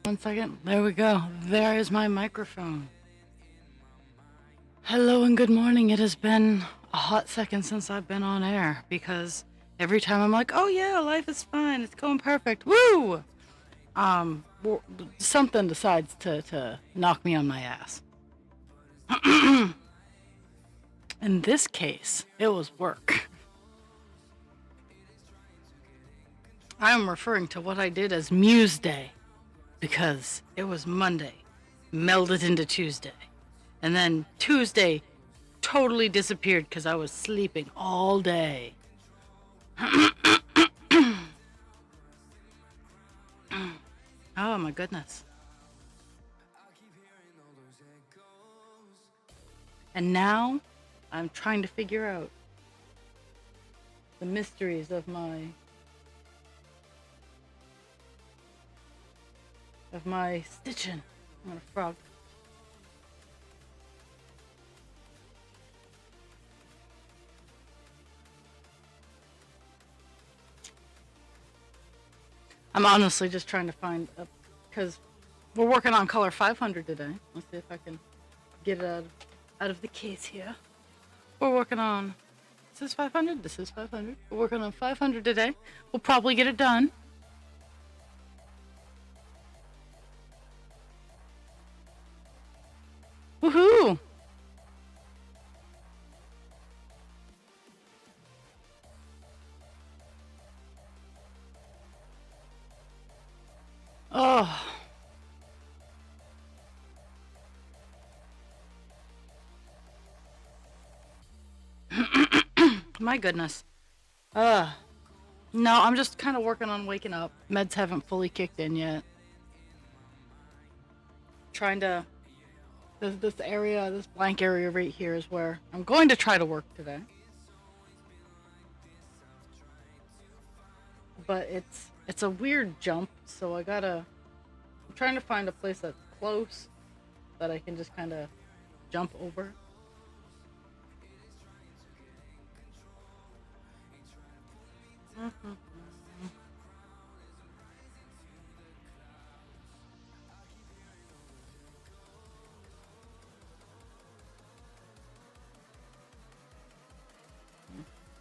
1 second. There we go. There is my microphone. Hello and good morning. It has been a hot second since I've been on air because every time I'm like, oh yeah, life is fine. It's going perfect. Woo! Something decides to knock me on my ass. In this case, it was work. I am referring to what I did as Muse Day because it was Monday, melded into Tuesday. And then Tuesday totally disappeared because I was sleeping all day. Oh my goodness. And now I'm trying to figure out the mysteries of my stitching. I'm gonna frog. I'm honestly just trying to find because we're working on color 500 today. Let's see if I can get it out of the case here. We're working on, this is 500, this is 500. We're working on 500 today. We'll probably get it done. Woohoo! Oh. My goodness. No, I'm just kind of working on waking up. Meds haven't fully kicked in yet. Trying to, this area, this blank area right here is where I'm going to try to work today. But it's a weird jump, so I'm trying to find a place that's close that I can just kind of jump over.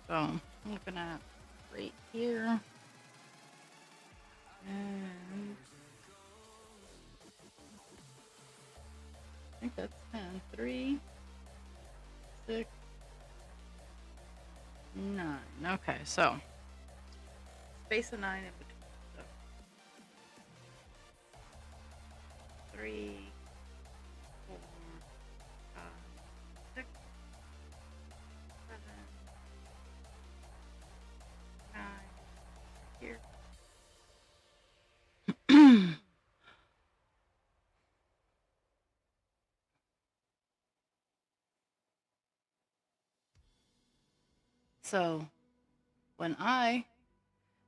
So I'm looking at right here. And I think that's 10. 3, 6, 9. Okay, so space of 9 in between. So 3, 4, 5, 6, 7, 9. Here. So when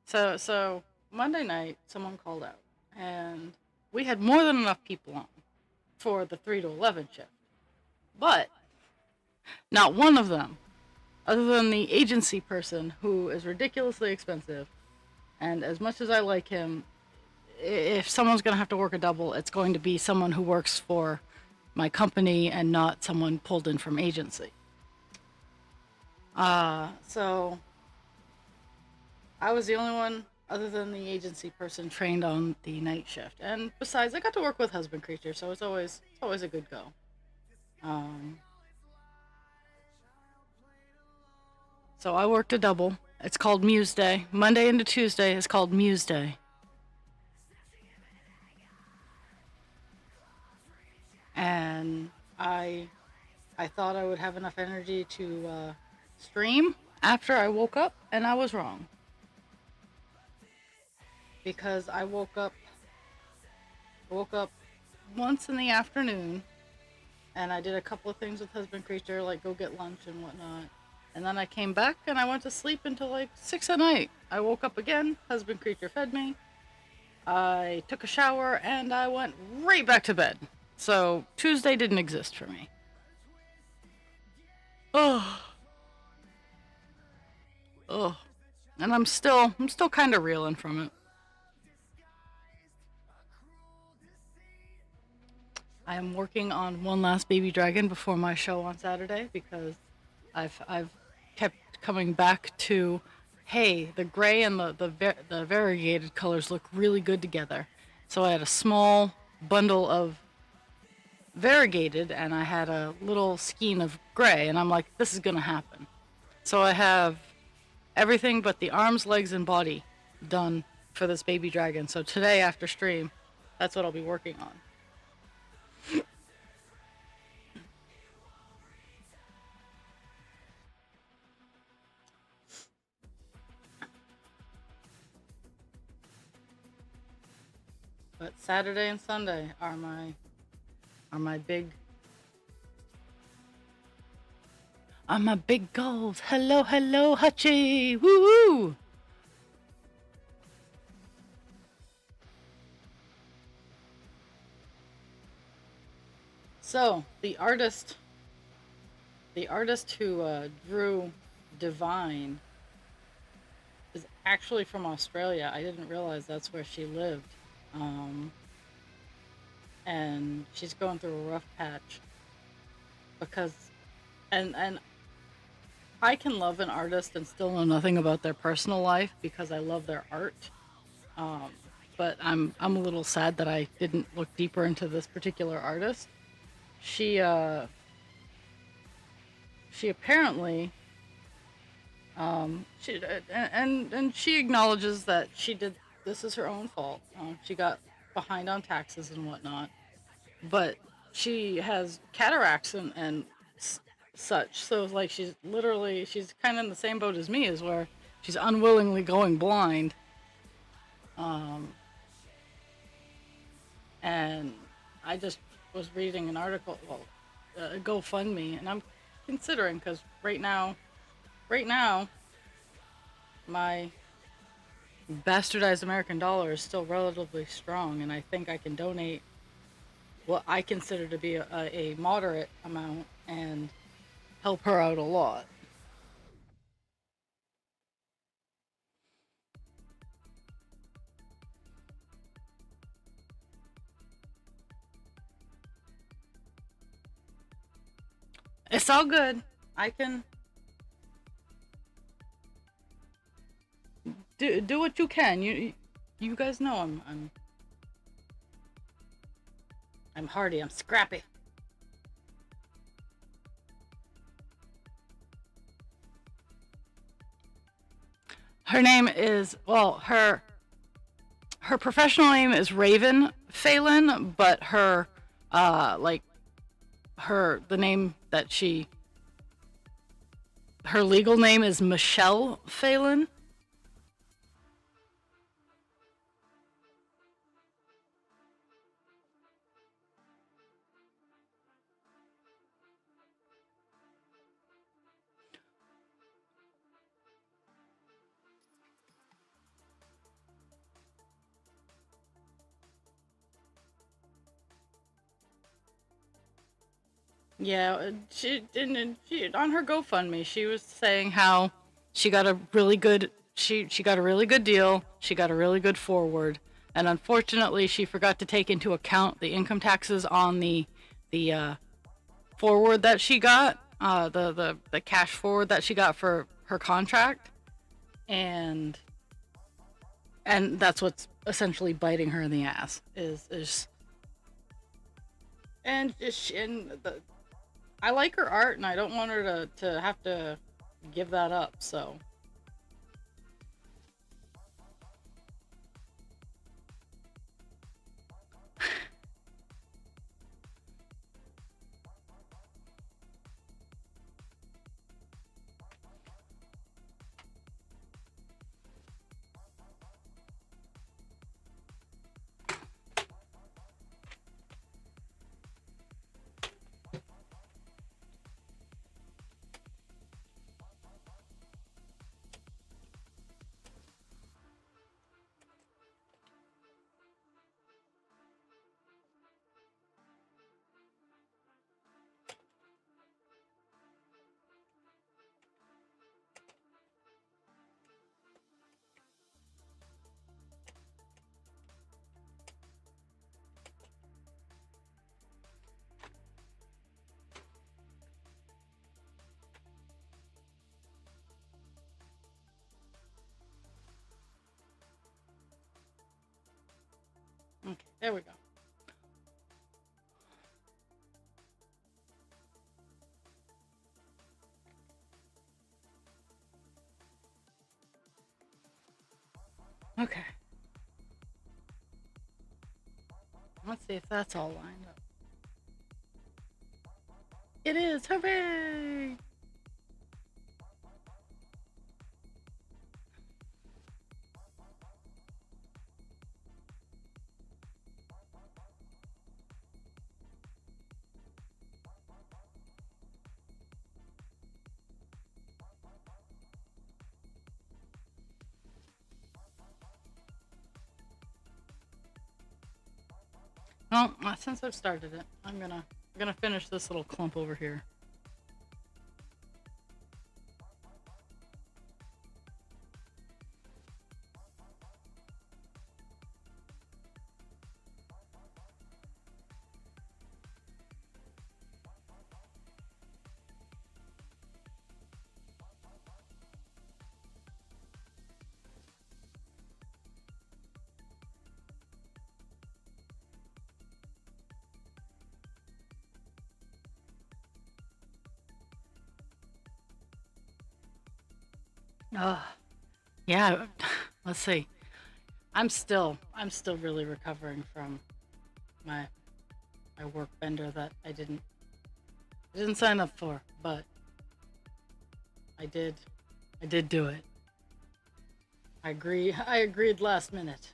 so Monday night someone called out and we had more than enough people on for the 3 to 11 shift. But not one of them, other than the agency person who is ridiculously expensive, and as much as I like him, if someone's going to have to work a double, it's going to be someone who works for my company and not someone pulled in from agency. So I was the only one other than the agency person trained on the night shift. And besides, I got to work with husband creature, so it's always a good go. So I worked a double. It's called Muse Day. Monday into Tuesday is called Muse Day. And I thought I would have enough energy to stream after I woke up, and I was wrong. Because I woke up once in the afternoon, and I did a couple of things with husband creature, like go get lunch and whatnot. And then I came back and I went to sleep until like 6 at night. I woke up again, husband creature fed me. I took a shower and I went right back to bed. So Tuesday didn't exist for me. Oh. And I'm still kind of reeling from it. I am working on one last baby dragon before my show on Saturday because I've kept coming back to, hey, the gray and the variegated colors look really good together. So I had a small bundle of variegated and I had a little skein of gray, and I'm like, this is gonna happen. So I have everything but the arms, legs, and body done for this baby dragon. So today after stream, that's what I'll be working on. But Saturday and Sunday are my big goals. Hello, hello, Hachi! Woo woo! So the artist who drew Divine is actually from Australia. I didn't realize that's where she lived. Um, and she's going through a rough patch because, and I can love an artist and still know nothing about their personal life because I love their art. Um, but I'm a little sad that I didn't look deeper into this particular artist. She she apparently she and she acknowledges that she did this is her own fault. She got behind on taxes and whatnot, but she has cataracts and such. So it's like she's kind of in the same boat as me, is where she's unwillingly going blind. Um, and I just was reading an article, well, a GoFundMe, and I'm considering because right now, my bastardized American dollar is still relatively strong, and I think I can donate what I consider to be a moderate amount and help her out a lot. It's all good. I can do what you can. You guys know I'm hardy. I'm scrappy. Her name is, well, her professional name is Raven Phelan, but her like her the name that she her legal name is Michelle Phelan. Yeah, she didn't. She on her GoFundMe, she was saying how she got a really good she got a really good deal. She got a really good forward, and unfortunately, she forgot to take into account the income taxes on the forward that she got, the cash forward that she got for her contract, and that's what's essentially biting her in the ass is and I like her art, and I don't want her to have to give that up. So Okay, there we go. Okay. Let's see if that's all lined up. It is! Hooray! Well, since I've started it, I'm gonna finish this little clump over here. Oh, yeah. Let's see. I'm still really recovering from my my work bender that I didn't sign up for, but I did I did do it. I agreed last minute.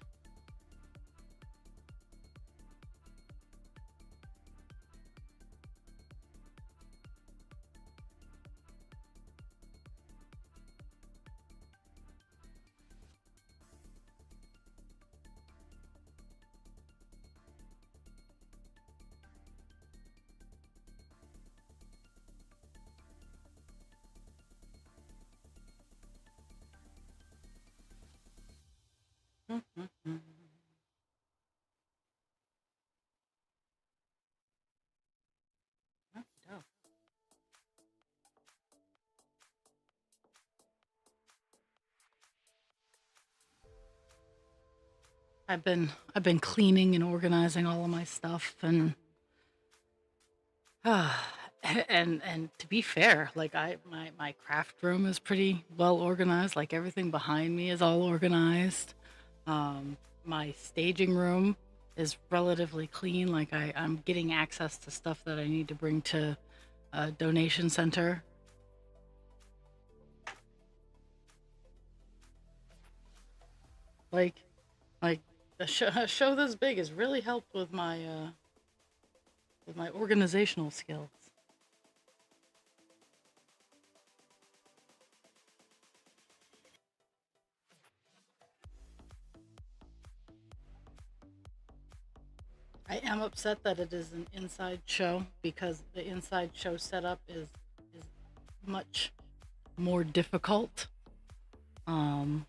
I've been cleaning and organizing all of my stuff and and to be fair, like my craft room is pretty well organized. Like everything behind me is all organized. My staging room is relatively clean. Like I'm getting access to stuff that I need to bring to a donation center. Like like a show this big has really helped with my organizational skills. I am upset that it is an inside show because the inside show setup is much more difficult. Um,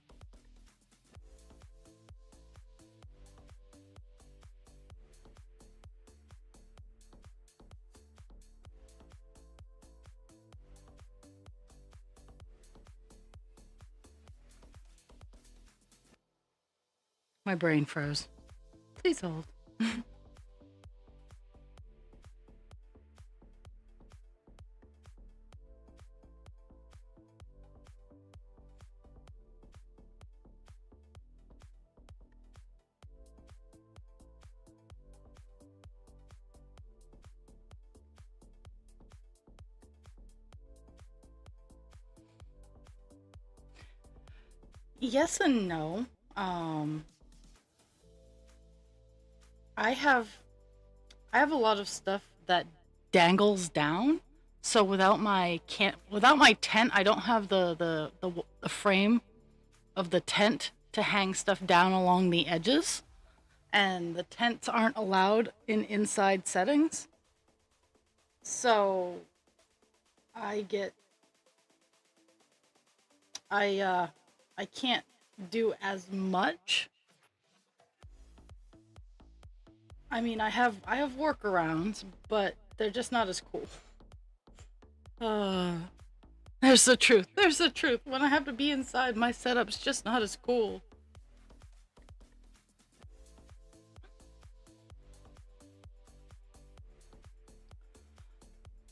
my brain froze. Please hold. Yes and no. Um, I have I have a lot of stuff that dangles down. So without my tent, I don't have the frame of the tent to hang stuff down along the edges, and the tents aren't allowed in inside settings. So I get I can't do as much. I mean, I have workarounds, but they're just not as cool. Uh, there's the truth. There's the truth. When I have to be inside, my setup's just not as cool.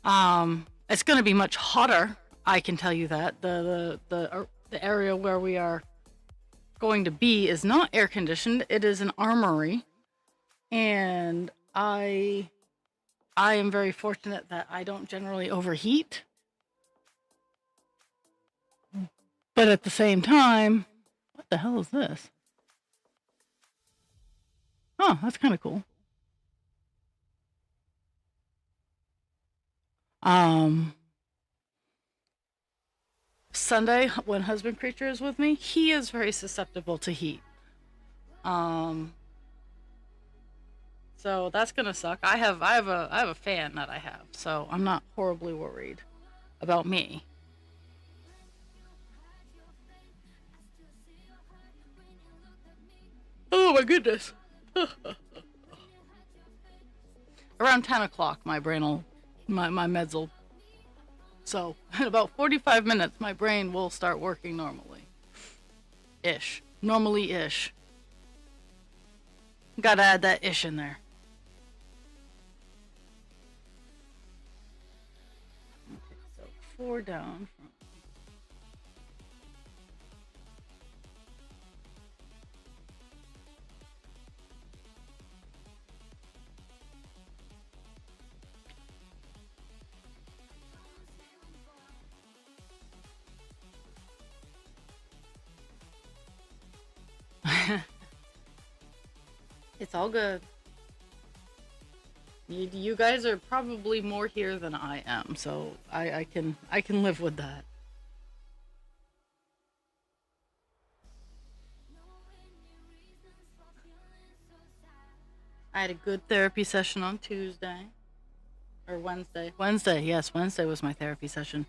It's going to be much hotter. I can tell you that the area where we are going to be is not air conditioned. It is an armory, and I am very fortunate that I don't generally overheat. But at the same time, what the hell is this? Oh, that's kind of cool. Um, Sunday, when Husband Creature is with me, he is very susceptible to heat. Um, so that's gonna suck. I have a fan that I have, so I'm not horribly worried about me. Oh my goodness. Around 10 o'clock, my meds will. So, in about 45 minutes, my brain will start working normally. Ish. Normally ish. Gotta add that ish in there. Okay, so 4 down. It's all good. You guys are probably more here than I am, so I can live with that. I had a good therapy session on Tuesday or Wednesday. Wednesday, yes, Wednesday was my therapy session.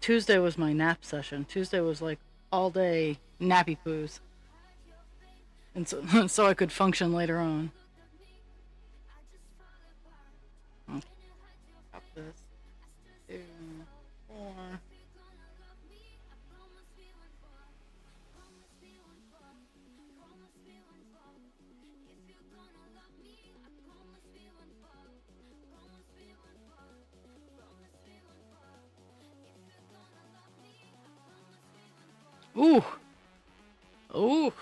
Tuesday was my nap session. Tuesday was like all day nappy poos, and so so I could function later on. Okay, stop this. 2, 4. Ooh, ooh,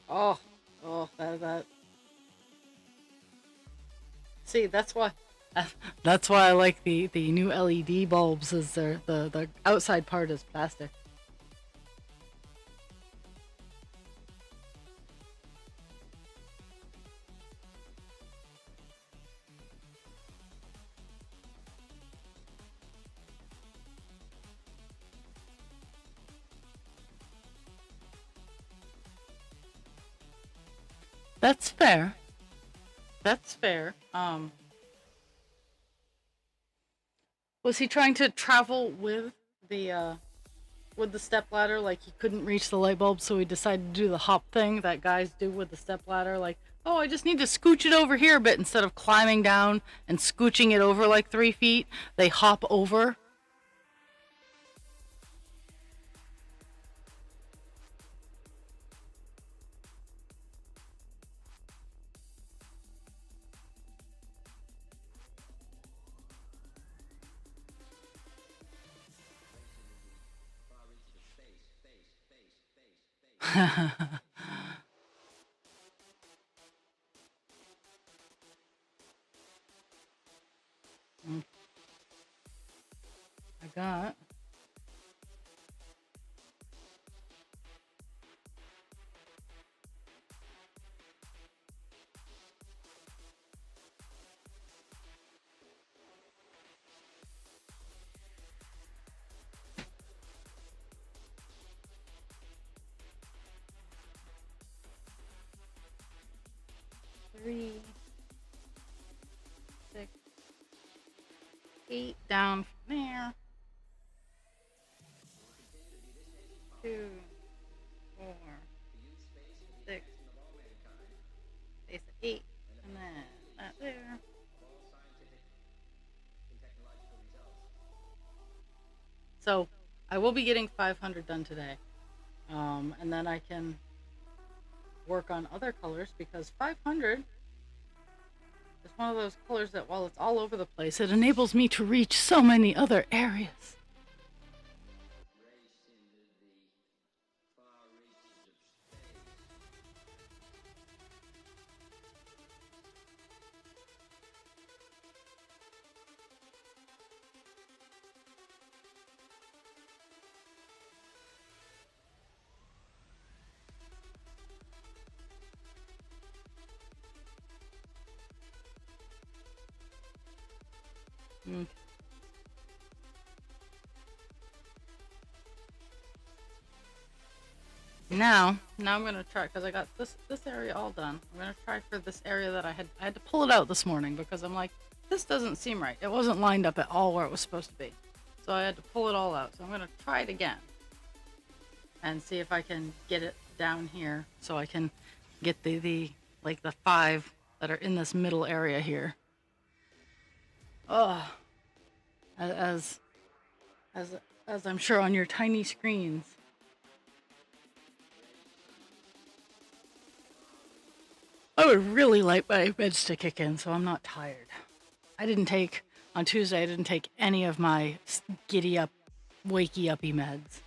oh, oh, that. See, that's why. That's why I like the new LED bulbs. Is the outside part is plastic. That's fair. That's fair. Was he trying to travel with the step ladder? Like he couldn't reach the light bulb, so he decided to do the hop thing that guys do with the step ladder. Like, oh, I just need to scooch it over here a bit instead of climbing down and scooching it over like 3 feet. They hop over. I got 3, 6, 8 down from there. 2, 4, 6, base at 8, and then that there. So I will be getting 500 done today. And then I can work on other colors because 500 It's one of those colors that while it's all over the place, it enables me to reach so many other areas. Mm. Now I'm gonna try because I got this area all done. I'm gonna try for this area that I had to pull it out this morning because I'm like, this doesn't seem right. It wasn't lined up at all where it was supposed to be, so I had to pull it all out. So I'm gonna try it again and see if I can get it down here so I can get the like the 5 that are in this middle area here. Oh, as as as I'm sure on your tiny screens. I would really like my meds to kick in so I'm not tired. I didn't take, on Tuesday, I didn't take any of my giddy up, wakey uppy meds.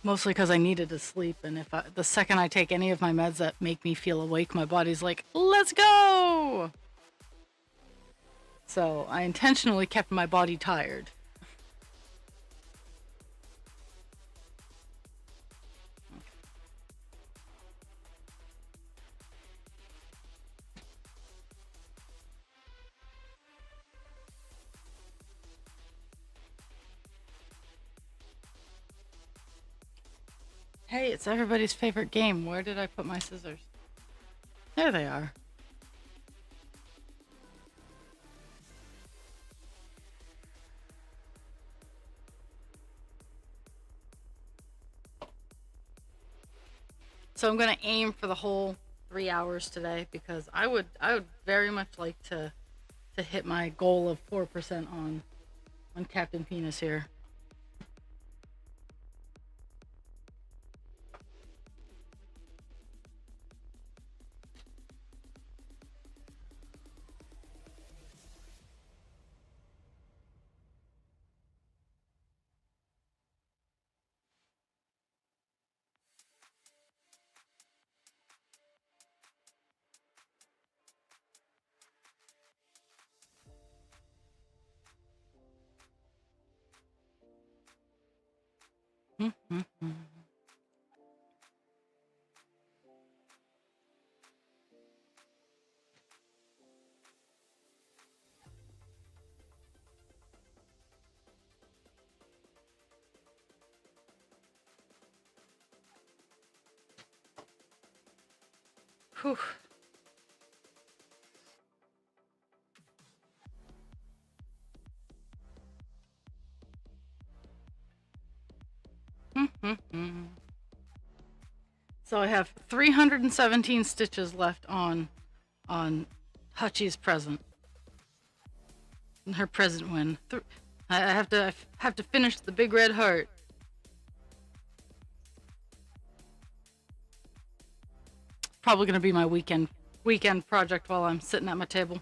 Mostly because I needed to sleep, and the second I take any of my meds that make me feel awake, my body's like, let's go! So I intentionally kept my body tired. Hey, it's everybody's favorite game. Where did I put my scissors? There they are. So I'm gonna aim for the whole 3 hours today because I would very much like to hit my goal of 4% on Captain Penis here. Whew. So I have 317 stitches left on Hutchie's present. Her present win. I have to finish the big red heart. Probably gonna be my weekend project while I'm sitting at my table.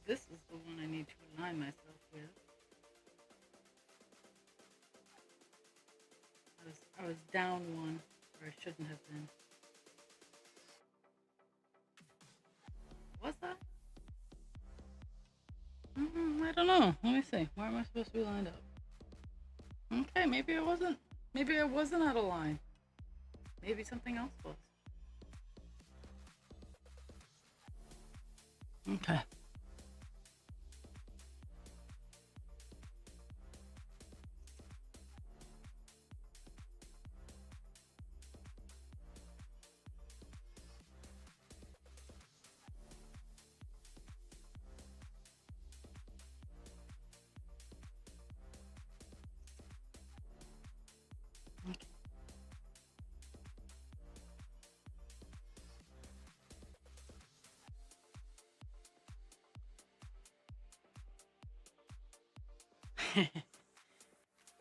This is the one I need to align myself with. I was down one where I shouldn't have been. Was that? I don't know. Let me see. Where am I supposed to be lined up? Okay, maybe I wasn't. Maybe I wasn't out of line. Maybe something else was. Okay.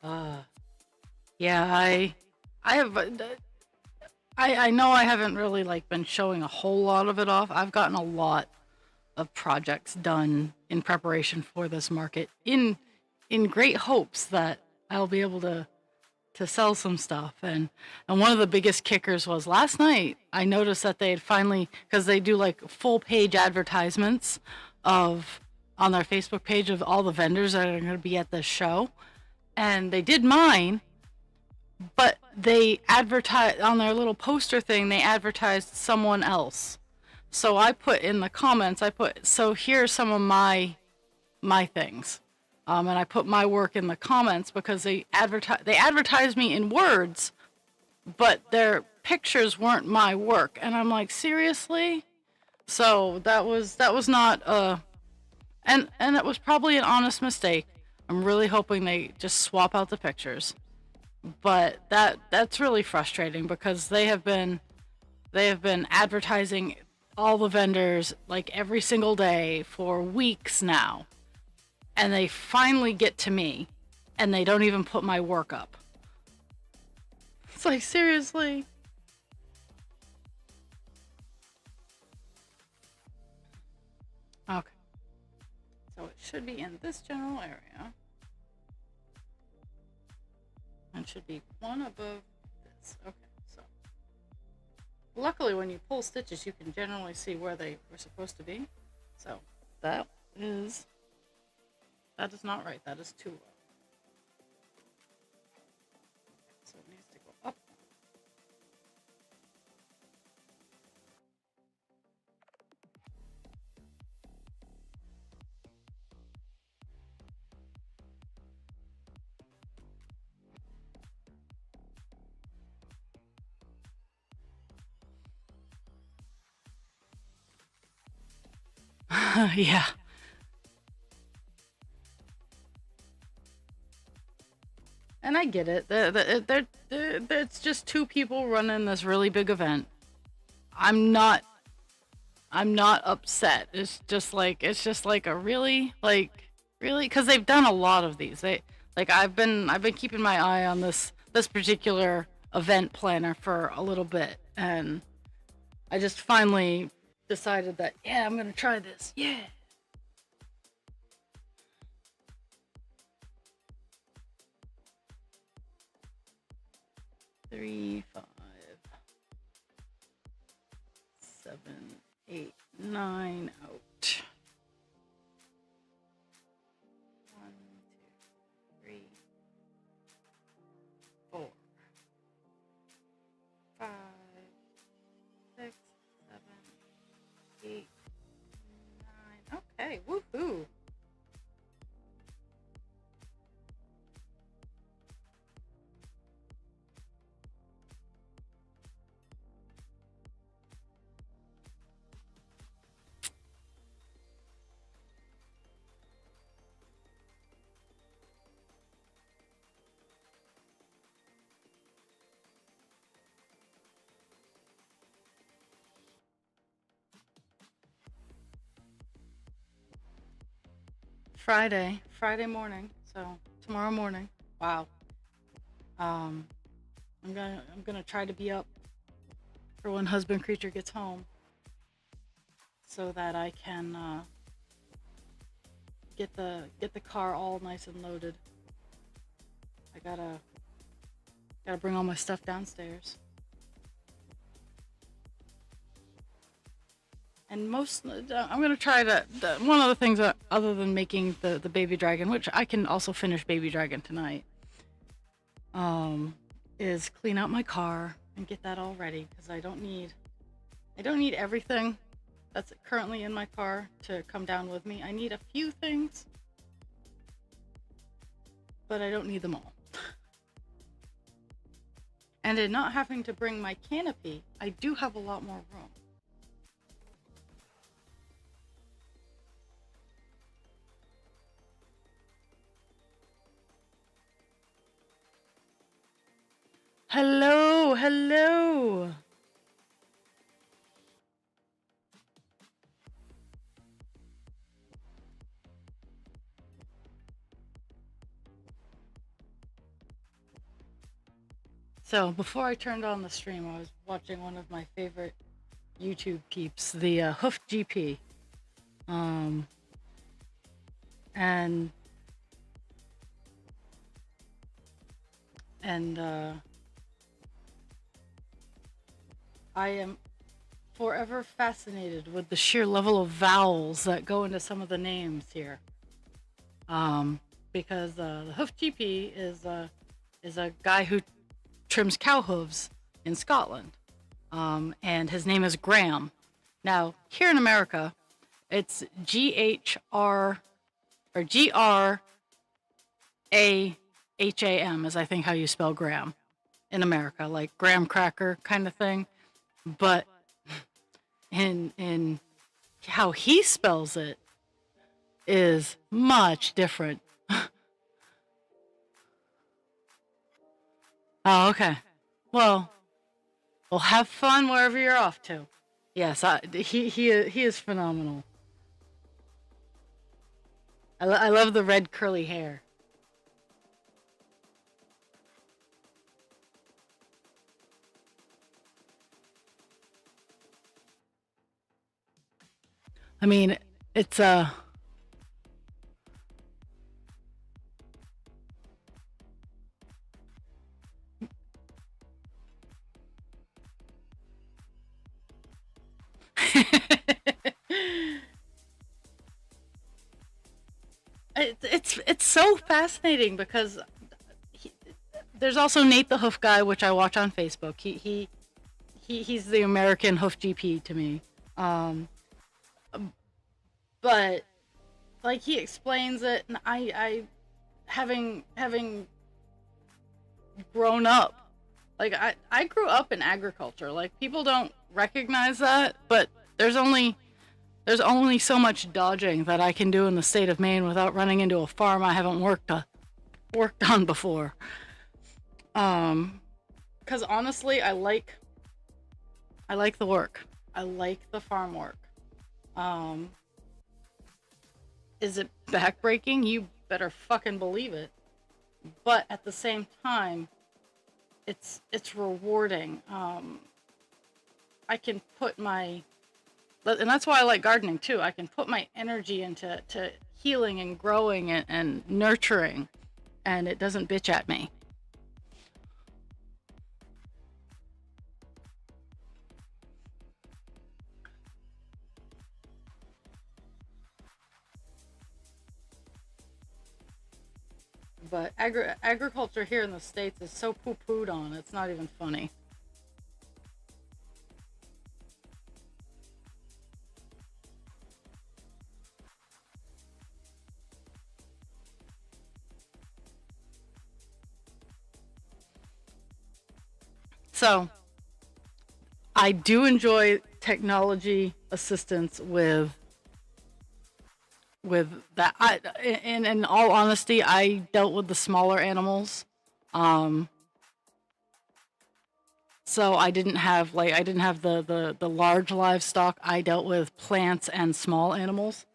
uh, yeah, I have, I know I haven't really like been showing a whole lot of it off. I've gotten a lot of projects done in preparation for this market in great hopes that I'll be able to sell some stuff. And one of the biggest kickers was last night I noticed that they had finally, because they do like full page advertisements of on their Facebook page of all the vendors that are going to be at this show, and they did mine, but they advertised on their little poster thing, they advertised someone else. So I put in the comments, I put, so here's some of my things. And I put my work in the comments because they advertised me in words, but their pictures weren't my work. And I'm like, seriously? So that was not and it was probably an honest mistake. I'm really hoping they just swap out the pictures. But that's really frustrating because they have been advertising all the vendors like every single day for weeks now. And they finally get to me and they don't even put my work up. It's like, seriously? Okay. So it should be in this general area. And should be one above this. Okay, so. Luckily, when you pull stitches, you can generally see where they were supposed to be. So that is not right. That is too low. So it needs to go up. Yeah. And I get it. It's just two people running this really big event. I'm not I'm not upset. It's just like a really because they've done a lot of these. I've been keeping my eye on this particular event planner for a little bit, and I just finally decided that yeah, I'm gonna try this. Yeah. 3, 5, 7, 8, 9 out. 1, 2, 3, 4, 5, 6, 7, 8, 9. Okay, woohoo! Friday morning. So tomorrow morning. Wow. Um, I'm gonna try to be up for when husband creature gets home, so that I can get the car all nice and loaded. I gotta bring all my stuff downstairs. And I'm gonna try one of the things that, other than making the baby dragon, which I can also finish baby dragon tonight, um, is clean out my car and get that all ready because I don't need everything that's currently in my car to come down with me. I need a few things, but I don't need them all. And in not having to bring my canopy, I do have a lot more room. Hello, hello. So before I turned on the stream, I was watching one of my favorite YouTube peeps, the Hoof GP, um, and and I am forever fascinated with the sheer level of vowels that go into some of the names here. Because the Hoof GP is a guy who trims cow hooves in Scotland, and his name is Graham. Now here in America, it's GHR or GRAHAM is I think how you spell Graham in America, like graham cracker kind of thing. But in how he spells it is much different. Oh, okay. Well, well, have fun wherever you're off to. Yes, he is phenomenal. I love the red curly hair. I mean, it's it's so fascinating because he, there's also Nate the Hoof Guy, which I watch on Facebook. He's the American Hoof GP to me. Um, but like he explains it, and I having grown up, like I grew up in agriculture. Like people don't recognize that, but there's only there's only so much dodging that I can do in the state of Maine without running into a farm I haven't worked on before. Because honestly, I like the work. I like the farm work. Um, is it backbreaking? You better fucking believe it. But at the same time, it's rewarding. I can put my and that's why I like gardening too. I can put my energy into healing and growing and nurturing, and it doesn't bitch at me. But agriculture here in the States is so poo-pooed on, it's not even funny. So I do enjoy technology assistance with that. In all honesty, I dealt with the smaller animals. Um, so I didn't have the large livestock. I dealt with plants and small animals.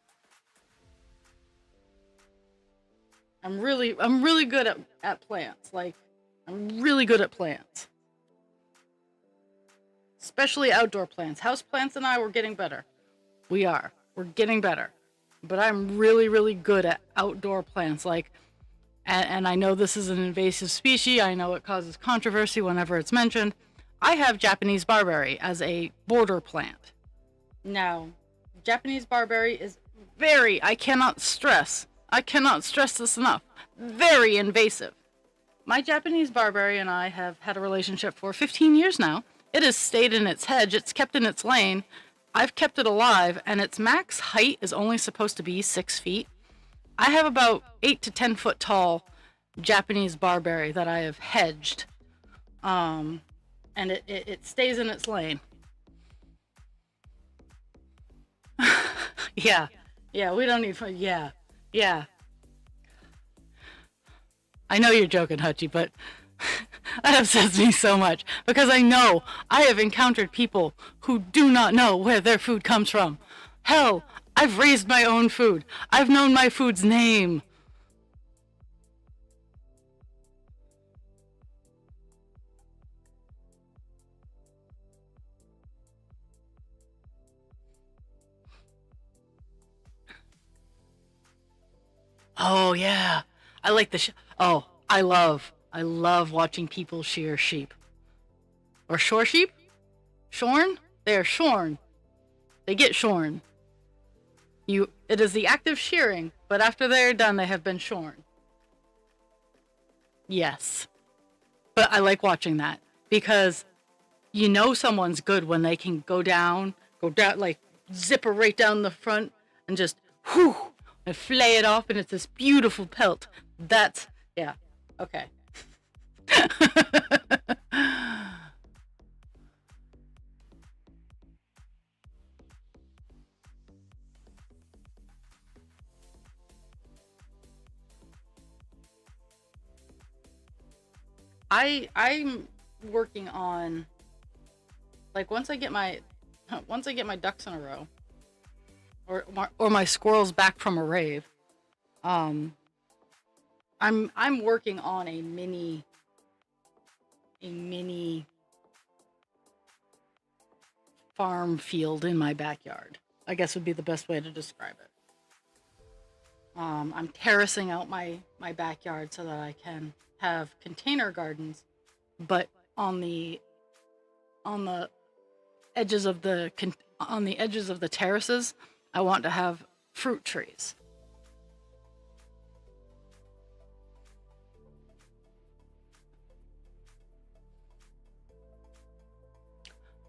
I'm really good at plants. Like I'm really good at plants. Especially outdoor plants. House plants and I were getting better. We are. We're getting better. But I'm really, really good at outdoor plants. Like, and I know this is an invasive species. I know it causes controversy whenever it's mentioned. I have Japanese barberry as a border plant. Now, Japanese barberry is I cannot stress this enough, very invasive. My Japanese barberry and I have had a relationship for 15 years now. It has stayed in its hedge, it's kept in its lane. I've kept it alive, and its max height is only supposed to be 6 feet. I have about 8 to 10 foot tall Japanese barberry that I have hedged. And it stays in its lane. Yeah. Yeah, we don't need fun. Yeah. Yeah. I know you're joking, Hutchie, but that upsets me so much because I know I have encountered people who do not know where their food comes from. Hell, I've raised my own food. I've known my food's name. Oh yeah, I like the. I love watching people shear sheep or shore sheep. Shorn. They are shorn. They get shorn. It is the act of shearing, but after they are done, they have been shorn. Yes, but I like watching that because you know someone's good when they can go down, like zipper right down the front and just whew and flay it off, and it's this beautiful pelt. That's yeah. Okay. I'm working on like once I get my ducks in a row, or my squirrels back from a rave. Um, I'm working on a mini farm field in my backyard. I guess would be the best way to describe it. I'm terracing out my backyard so that I can have container gardens, but on the on the edges of the terraces, I want to have fruit trees.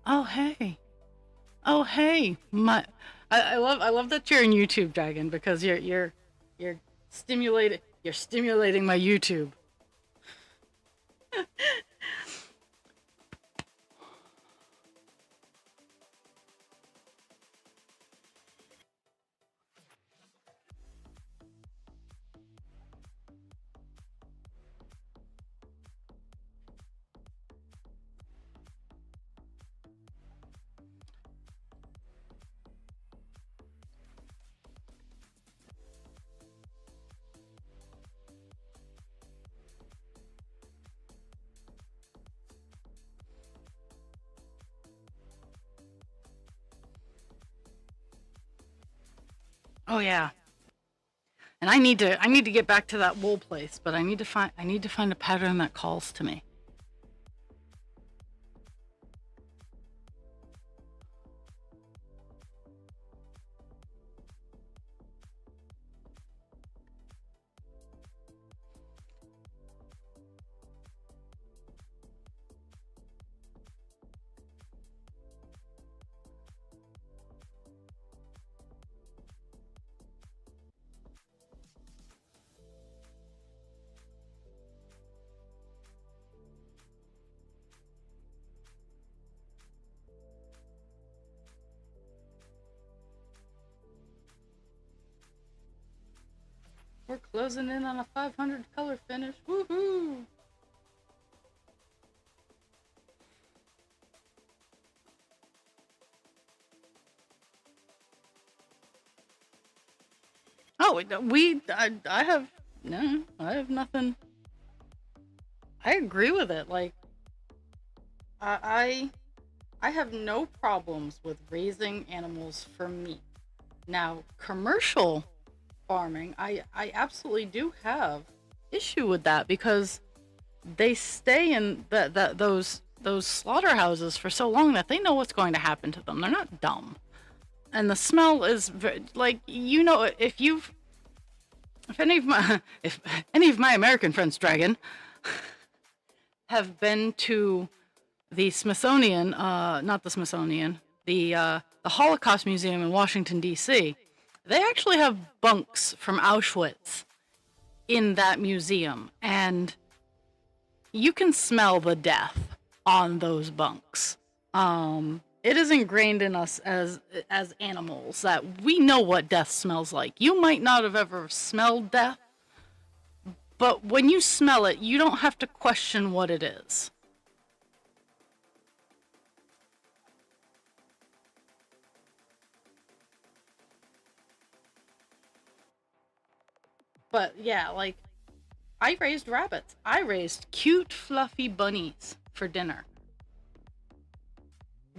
Oh hey, oh hey, I love that you're in YouTube, Dragon, because you're you're stimulating my YouTube. Oh yeah, and I need to get back to that wool place, but I need to find a pattern that calls to me. We're closing in on a 500 color finish. Woohoo! Oh, I have no, I have nothing. I agree with it. Like I I have no problems with raising animals for meat. Now, commercial farming, I absolutely do have issue with that because they stay in those slaughterhouses for so long that they know what's going to happen to them. They're not dumb. And the smell is like, if any of my if any of my American friends, Dragon, have been to the Smithsonian, not the Smithsonian, the Holocaust Museum in Washington D.C. They actually have bunks from Auschwitz in that museum, and you can smell the death on those bunks. It is ingrained in us as animals that we know what death smells like. You might not have ever smelled death, but when you smell it, you don't have to question what it is. But yeah, like I raised rabbits. I raised cute, fluffy bunnies for dinner.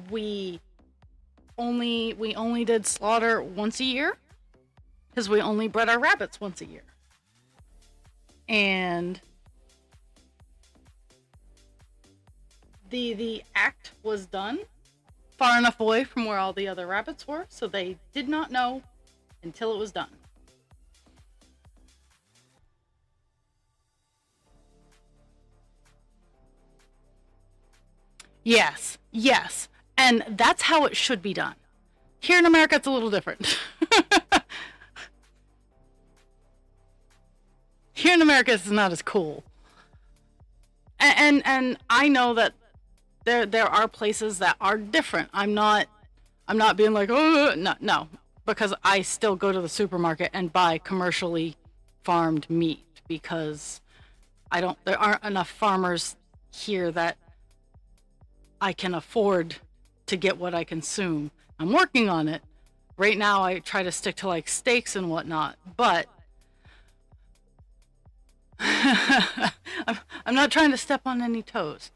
We we only did slaughter once a year because we only bred our rabbits once a year. And the act was done far enough away from where all the other rabbits were, so they did not know until it was done. Yes, yes. And that's how it should be done. Here in America, it's a little different. Here in America, it's not as cool. And I know that there are places that are different. I'm not being like, oh no, because I still go to the supermarket and buy commercially farmed meat because I don't there aren't enough farmers here that I can afford to get what I consume. I'm working on it. Right now I try to stick to like steaks and whatnot, but I'm not trying to step on any toes.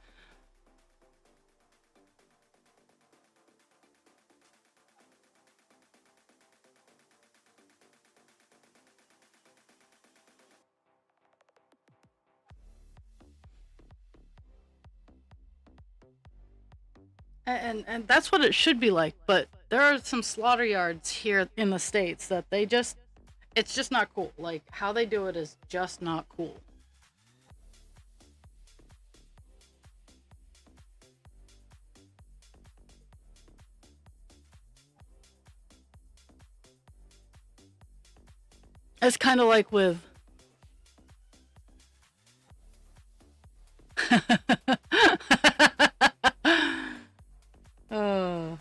And that's what it should be like, but there are some slaughter yards here in the States that they just it's just not cool. Like how they do it is just not cool. It's kind of like with uh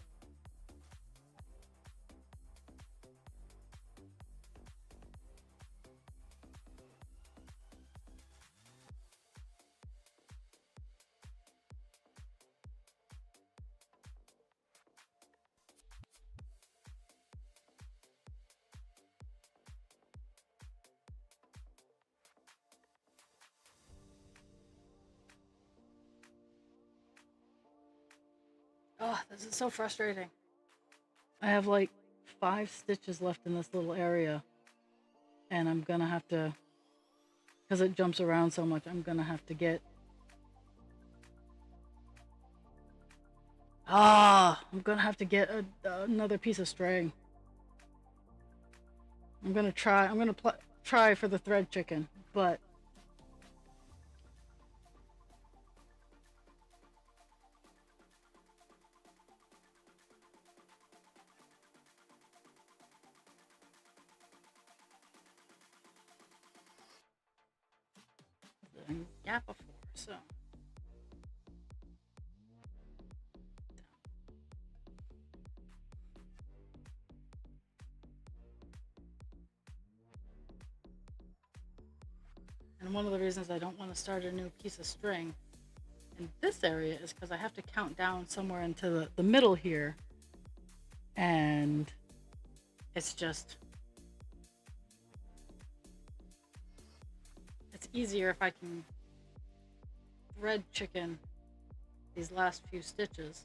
oh, this is so frustrating. I have like 5 stitches left in this little area, and I'm gonna have to, because it jumps around so much, I'm gonna have to get. I'm gonna have to get another piece of string. I'm gonna try. Try for the thread chicken, but yeah, before so. And one of the reasons I don't want to start a new piece of string in this area is because I have to count down somewhere into the middle here, and it's just it's easier if I can thread chicken these last few stitches.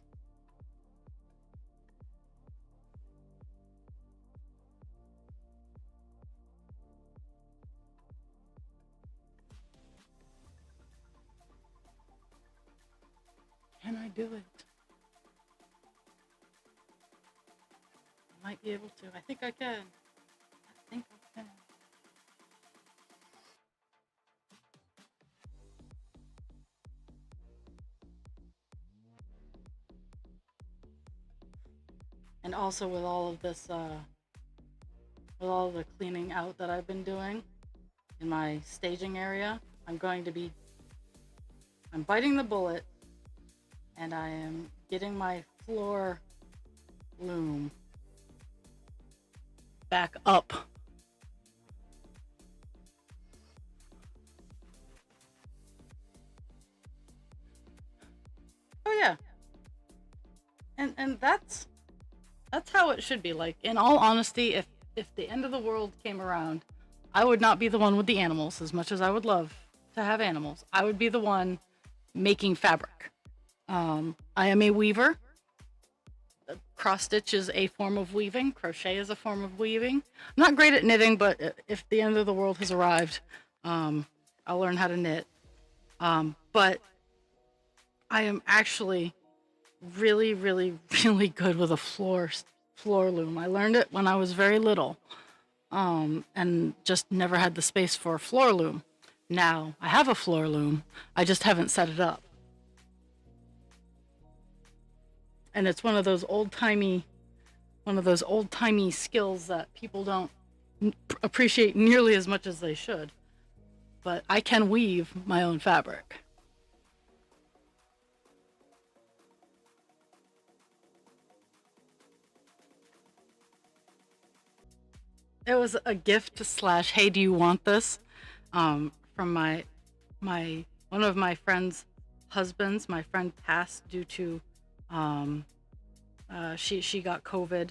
Can I do it? I might be able to. I think I can. I think I can. And also with all of this, with all the cleaning out that I've been doing in my staging area, I'm going to be, I'm biting the bullet and I am getting my floor loom back up. Oh yeah, and that's how it should be. Like in all honesty, if the end of the world came around, I would not be the one with the animals. As much as I would love to have animals, I would be the one making fabric. I am a weaver. Cross stitch is a form of weaving. Crochet is a form of weaving. I'm not great at knitting, but if the end of the world has arrived, um, I'll learn how to knit. But I am actually really, really, really good with a floor loom. I learned it when I was very little, and just never had the space for a floor loom. Now I have a floor loom. I just haven't set it up, and it's one of those old timey skills that people don't appreciate nearly as much as they should. But I can weave my own fabric. It was a gift slash, hey, do you want this? From my one of my friend's husbands. My friend passed due to um, she got COVID,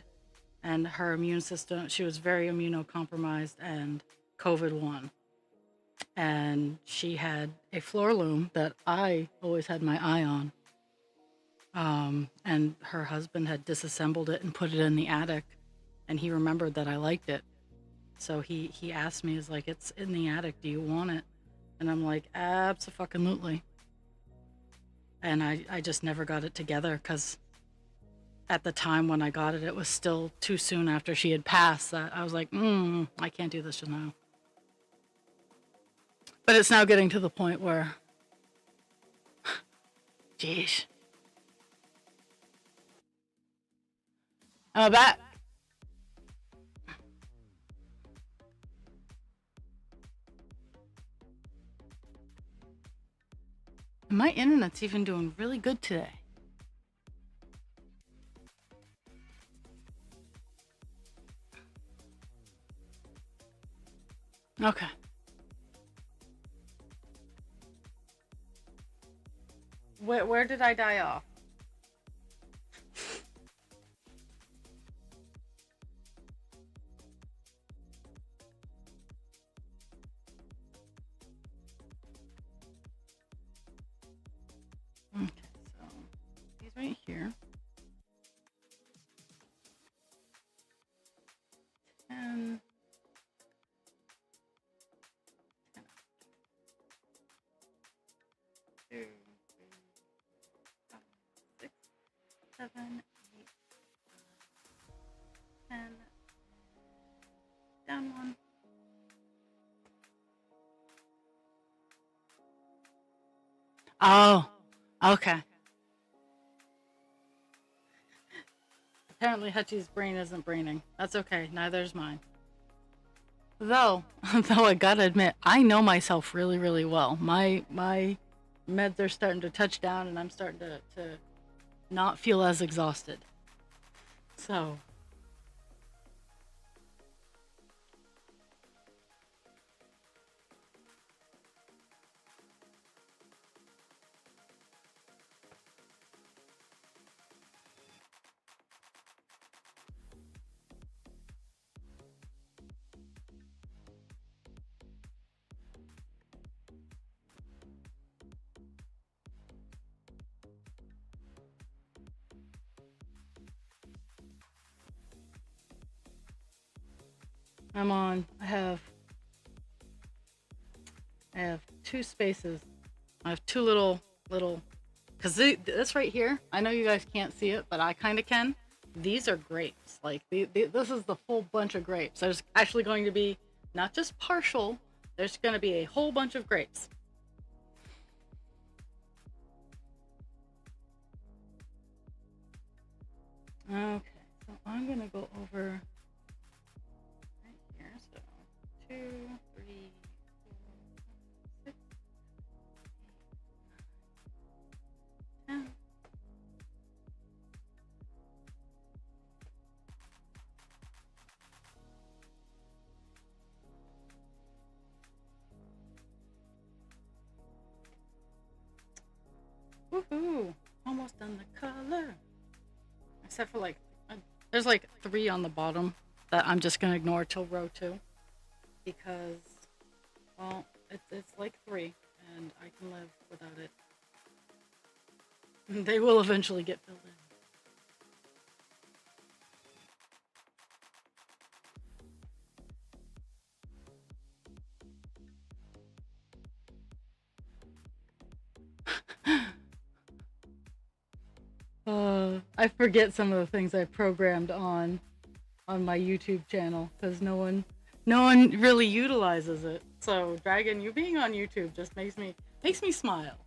and her immune system, she was very immunocompromised, and COVID won. And she had a floor loom that I always had my eye on. And her husband had disassembled it and put it in the attic, and he remembered that I liked it. So he asked me, he's like, it's in the attic, do you want it? And I'm like, abso-fucking-lutely. And I just never got it together, because at the time when I got it, it was still too soon after she had passed that I was like, I can't do this just now. But it's now getting to the point where, geez. I'm back. My internet's even doing really good today. Okay. Where did I die off? Okay, so he's right here. 10. 2, 3, 5, 6, 7, 8, 10. Down 1. Oh, okay. Apparently Hutchie's brain isn't braining. That's okay, neither is mine. Though, though I gotta admit, I know myself really, really well. My meds are starting to touch down, and I'm starting to not feel as exhausted. So, I'm on. I have two spaces. I have two little, because this right here, I know you guys can't see it, but I kind of can. These are grapes. Like this is the full bunch of grapes. There's actually going to be not just partial. There's going to be a whole bunch of grapes. Okay, so I'm gonna go over right here. So 2, 3, 4, 6, 10. Woohoo! Almost done the color. Except for there's like 3 on the bottom that I'm just gonna ignore till row 2, because, well, it's like 3, and I can live without it. They will eventually get filled in. I forget some of the things I programmed on my YouTube channel because no one really utilizes it. So Dragon, you being on YouTube just makes me smile.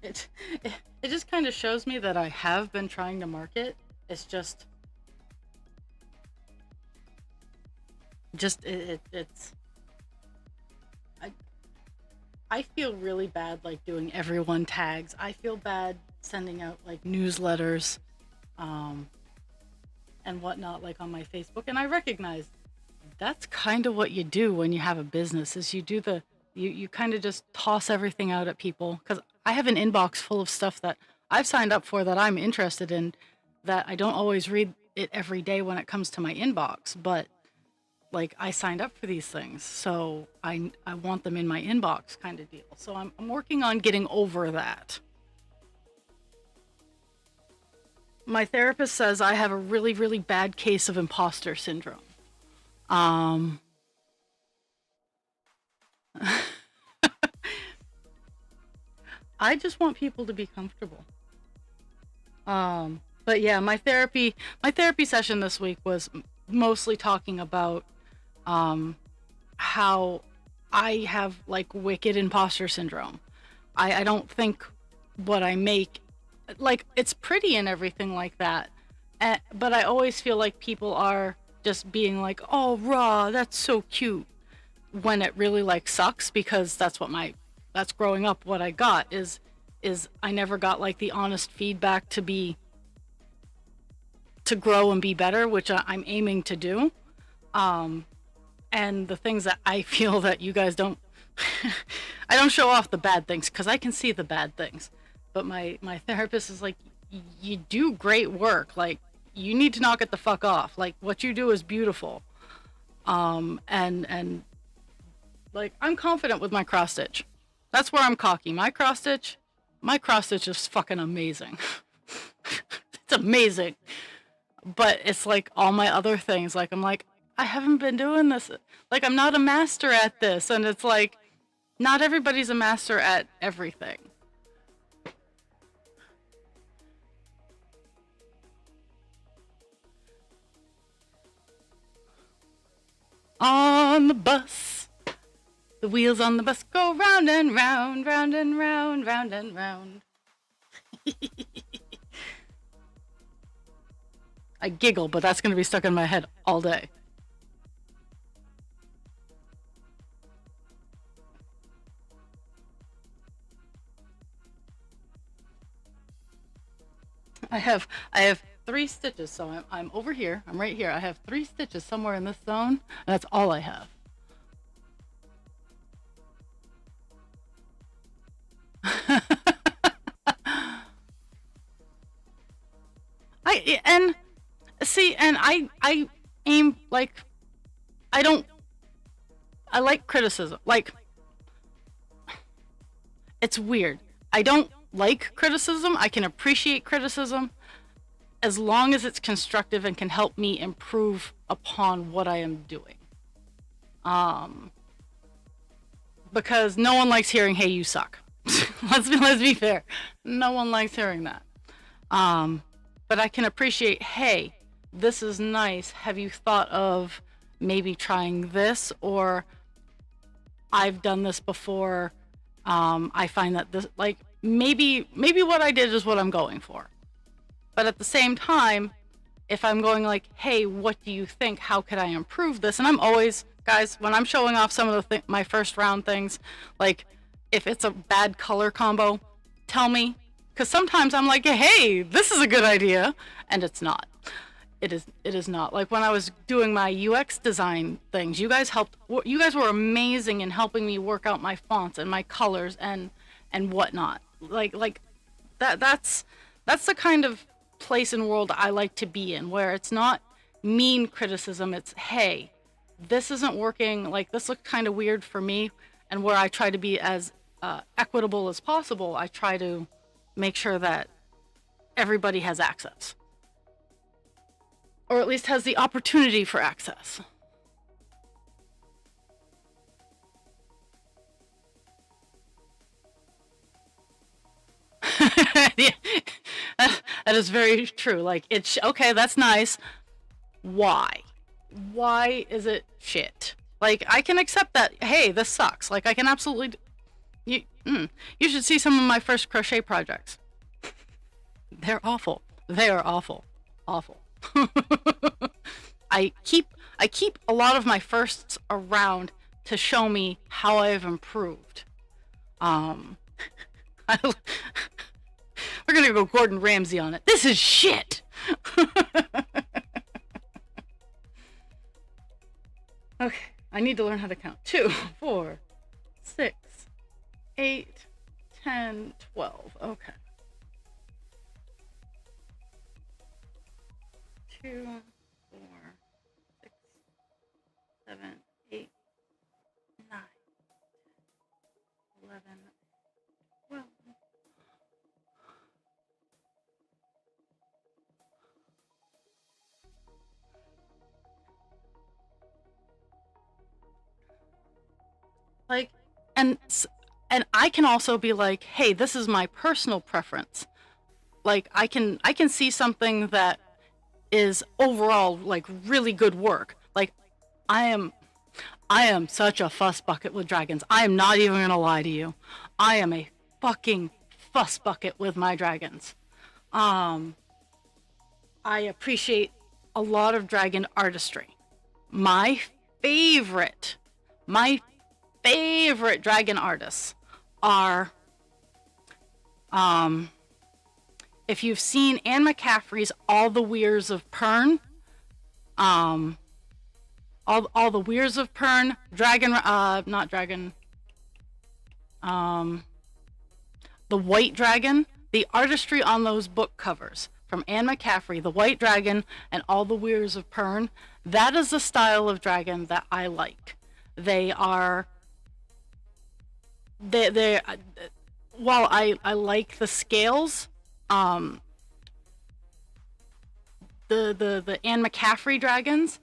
It it, it just kind of shows me that I have been trying to market. It's just it's I I feel really bad like doing everyone tags. I feel bad sending out like newsletters um and whatnot like on my Facebook, and I recognize that's kind of what you do when you have a business is you kind of just toss everything out at people because I have an inbox full of stuff that I've signed up for that I'm interested in that I don't always read it every day when it comes to my inbox, but like I signed up for these things, so I want them in my inbox kind of deal. So I'm working on getting over that. My therapist says I have a really really bad case of imposter syndrome. Um I just want people to be comfortable. But yeah, my therapy session this week was mostly talking about um how I have like wicked imposter syndrome. I don't think what I make like it's pretty and everything like that. But I always feel like people are just being like, "Oh, raw, that's so cute." When it really like sucks because that's growing up what I got is I never got like the honest feedback to grow and be better, which I'm aiming to do. Um, and the things that I feel that you guys don't, I don't show off the bad things because I can see the bad things. But my therapist is like, you do great work. Like you need to knock it the fuck off. Like what you do is beautiful. And like I'm confident with my cross stitch. That's where I'm cocky. My cross stitch is fucking amazing. It's amazing. But it's like all my other things. Like I'm like, I haven't been doing this. Like I'm not a master at this. And it's like, not everybody's a master at everything. On the bus. The wheels on the bus go round and round, round and round, round and round. I giggle, but that's going to be stuck in my head all day. I have 3 stitches, so I'm over here. I'm right here. I have 3 stitches somewhere in this zone, and that's all I have. I and see, and I aim like I don't I like criticism. Like it's weird. I don't like criticism. I can appreciate criticism as long as it's constructive and can help me improve upon what I am doing. Um, because no one likes hearing, "Hey, you suck." Let's be fair. No one likes hearing that. Um, but I can appreciate, "Hey, this is nice. Have you thought of maybe trying this?" Or I've done this before. I find that this like maybe what I did is what I'm going for. But at the same time, if I'm going like, "Hey, what do you think? How could I improve this?" And I'm always, guys, when I'm showing off some of my first round things, like if it's a bad color combo, tell me, because sometimes I'm like, "Hey, this is a good idea," and it's not. It is not. Like when I was doing my UX design things, you guys were amazing in helping me work out my fonts and my colors and whatnot. Like that that's the kind of place in the world I like to be in, where it's not mean criticism. It's, hey, this isn't working. Like, this looks kind of weird for me. And where I try to be as equitable as possible, I try to make sure that everybody has access, or at least has the opportunity for access. Yeah, that is very true. Like, it's okay, that's nice. Why? Why is it shit? Like, I can accept that. Hey, this sucks. Like, I can absolutely. You should see some of my first crochet projects. They're awful. They are awful. Awful. I keep a lot of my firsts around to show me how I've improved. We're gonna go Gordon Ramsay on it. This is shit. Okay, I need to learn how to count. 2, 4, 6, 8, 10, 12. Okay. 2, 4, 6, 7, 8, 9, 11, 12. Like, and I can also be like, hey, this is my personal preference. Like, I can see something that is overall like really good work. Like, I am such a fuss bucket with dragons. I am not even gonna lie to you. I am a fucking fuss bucket with my dragons. I appreciate a lot of dragon artistry. My favorite dragon artists are, if you've seen Anne McCaffrey's All the Weirs of Pern, all the Weirs of Pern, the White Dragon, the artistry on those book covers from Anne McCaffrey, the White Dragon, and All the Weirs of Pern, that is the style of dragon that I like. They are, while I like the scales, the Anne McCaffrey dragons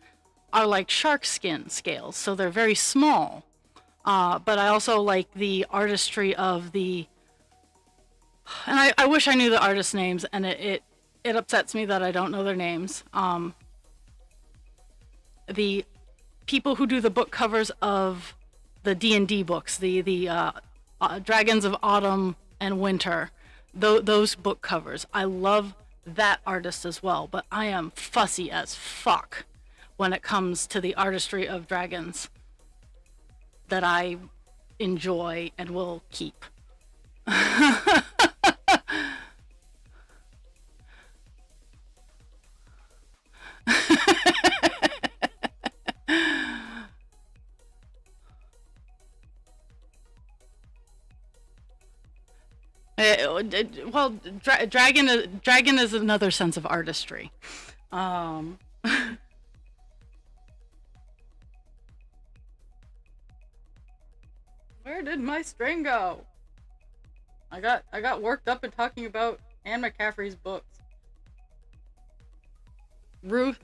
are like shark skin scales, so they're very small. But I also like the artistry of the, and I wish I knew the artists' names, and it upsets me that I don't know their names. The people who do the book covers of the D&D books, the Dragons of Autumn and Winter, those book covers. I love that artist as well, but I am fussy as fuck when it comes to the artistry of dragons that I enjoy and will keep. Well, dragon is another sense of artistry. Where did my string go? I got worked up in talking about Anne McCaffrey's books. Ruth,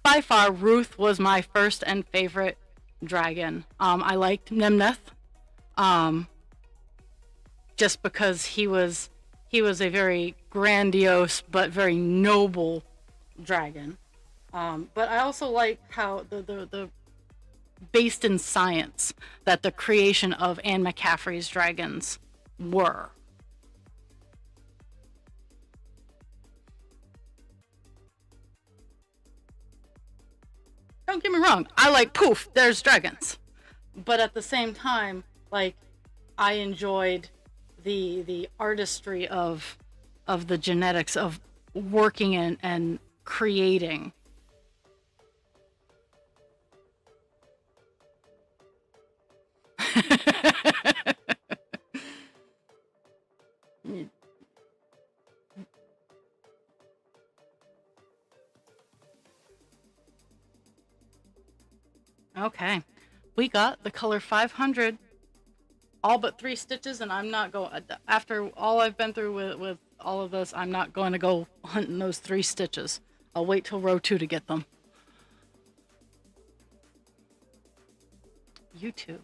by far, Ruth was my first and favorite dragon. I liked Nemneth. Just because he was a very grandiose but very noble dragon. But I also like how the based in science that the creation of Anne McCaffrey's dragons were. Don't get me wrong, I like poof, there's dragons. But at the same time, like, I enjoyed the artistry of the genetics of working and creating. Okay. We got the color 500, all but 3 stitches, and I'm not going, after all I've been through with all of this, I'm not going to go hunting those 3 stitches. I'll wait till row 2 to get them. YouTube.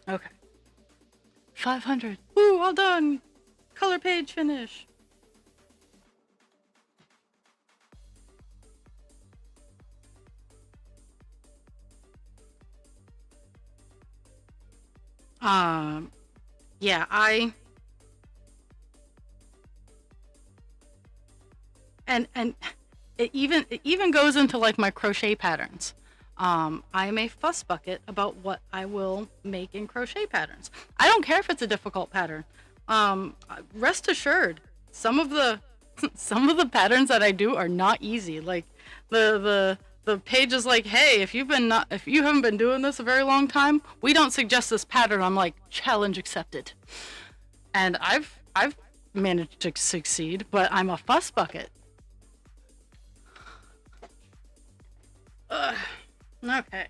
Okay. 500. Woo, all done. Color page finish. Yeah, and it even goes into like my crochet patterns. I'm a fuss bucket about what I will make in crochet patterns. I don't care if it's a difficult pattern. Rest assured, some of the some of the patterns that I do are not easy. Like the page is like, hey, if you haven't been doing this a very long time, we don't suggest this pattern. I'm like, challenge accepted. And I've managed to succeed, but I'm a fuss bucket. Ugh. Okay.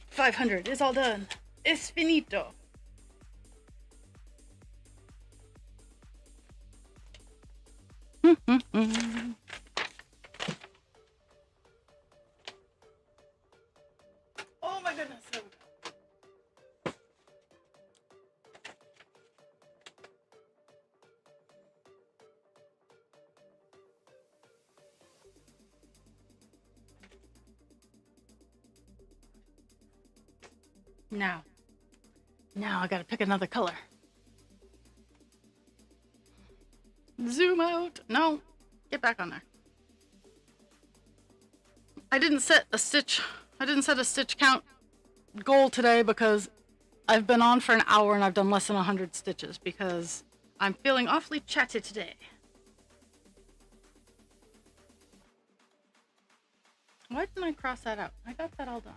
500 is all done. Es finito. Oh my goodness. Now I gotta pick another color. Zoom out. No, get back on there. I didn't set a stitch count goal today because I've been on for an hour and I've done less than 100 stitches because I'm feeling awfully chatty today. Why didn't I cross that out? I got that all done.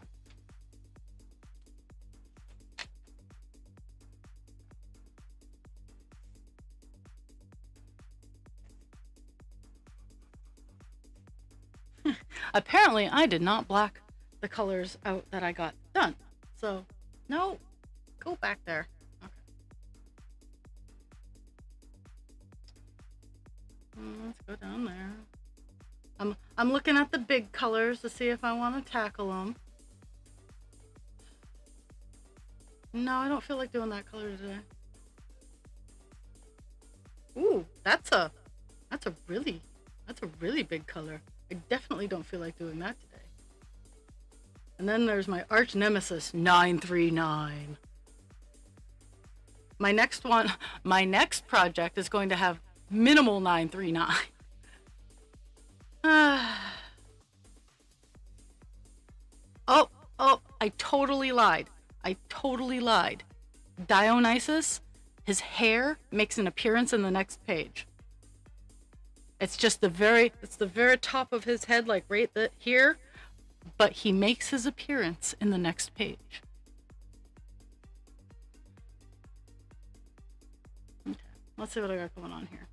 Apparently, I did not black the colors out that I got done. So, no, go back there. Okay. Let's go down there. I'm looking at the big colors to see if I want to tackle them. No, I don't feel like doing that color today. Ooh, that's a really big color. I definitely don't feel like doing that today. And then there's my arch nemesis, 939. My next project is going to have minimal 939. Oh, I totally lied. Dionysus, his hair makes an appearance in the next page. It's just the very top of his head, like right here, but he makes his appearance in the next page. Okay, let's see what I got going on here.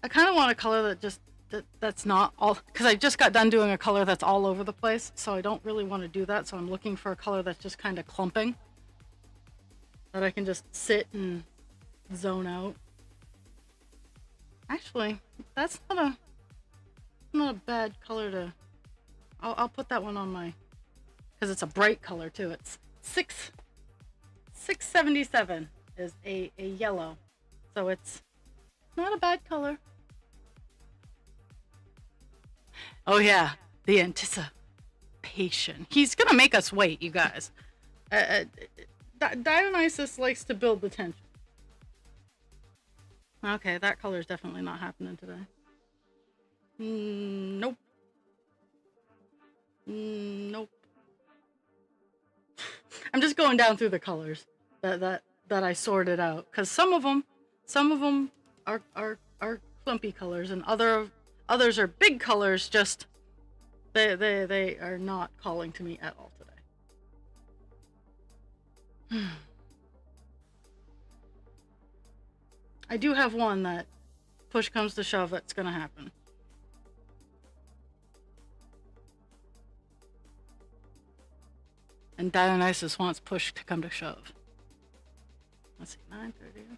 I kind of want a color that's not all, because I just got done doing a color that's all over the place, so I don't really want to do that. So I'm looking for a color that's just kind of clumping, that I can just sit and zone out. Actually, that's not a bad color to. I'll put that one on my, because it's a bright color too. It's 677 is a yellow, so it's not a bad color. Oh yeah, the anticipation. He's gonna make us wait, you guys. Dionysus likes to build the tension. Okay, that color is definitely not happening today. Nope. Nope. I'm just going down through the colors that I sorted out, because some of them are clumpy colors, and others are big colors. Just they are not calling to me at all today. I do have one that push comes to shove, it's gonna happen. And Dionysus wants push to come to shove. Let's see, 9:30. Okay.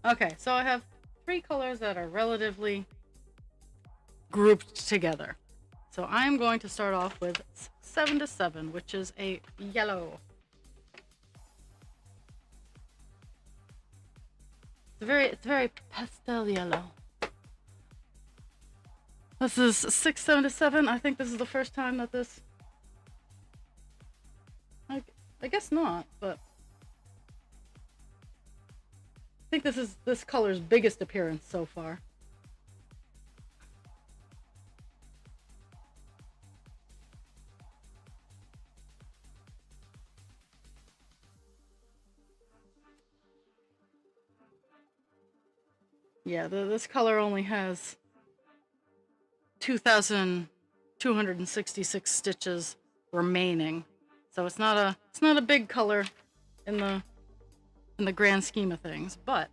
Okay, so I have 3 colors that are relatively grouped together. So I'm going to start off with 7 to 7, which is a yellow. It's very pastel yellow. This is 6, 7 to 7. I think this is the first time that this. I guess not, but I think this is this color's biggest appearance so far. Yeah, this color only has 2,266 stitches remaining, so it's not a big color in the grand scheme of things. But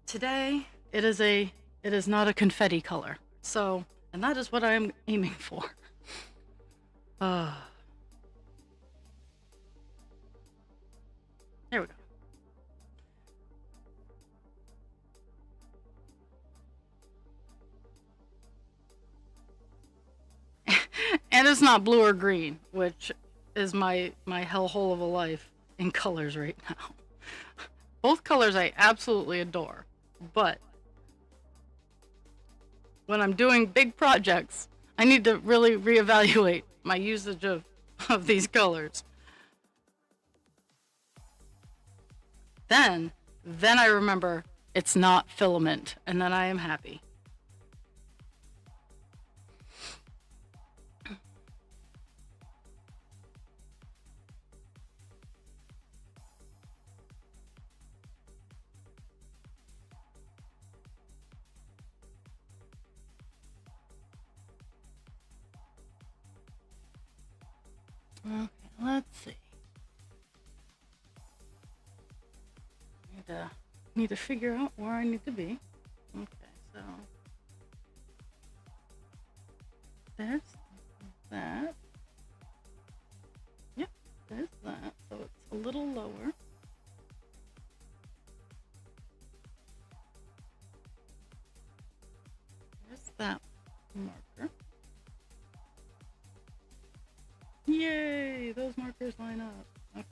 today it is not a confetti color, so, and that is what I am aiming for. There we go. And it's not blue or green, which is my hellhole of a life in colors right now. Both colors I absolutely adore, but when I'm doing big projects, I need to really reevaluate my usage of these colors. Then I remember it's not filament, and then I am happy. Okay, let's see. Need to figure out where I need to be. Okay, so there's that. Yep, there's that. So it's a little lower. There's that marker. Yay! Those markers line up. Okay.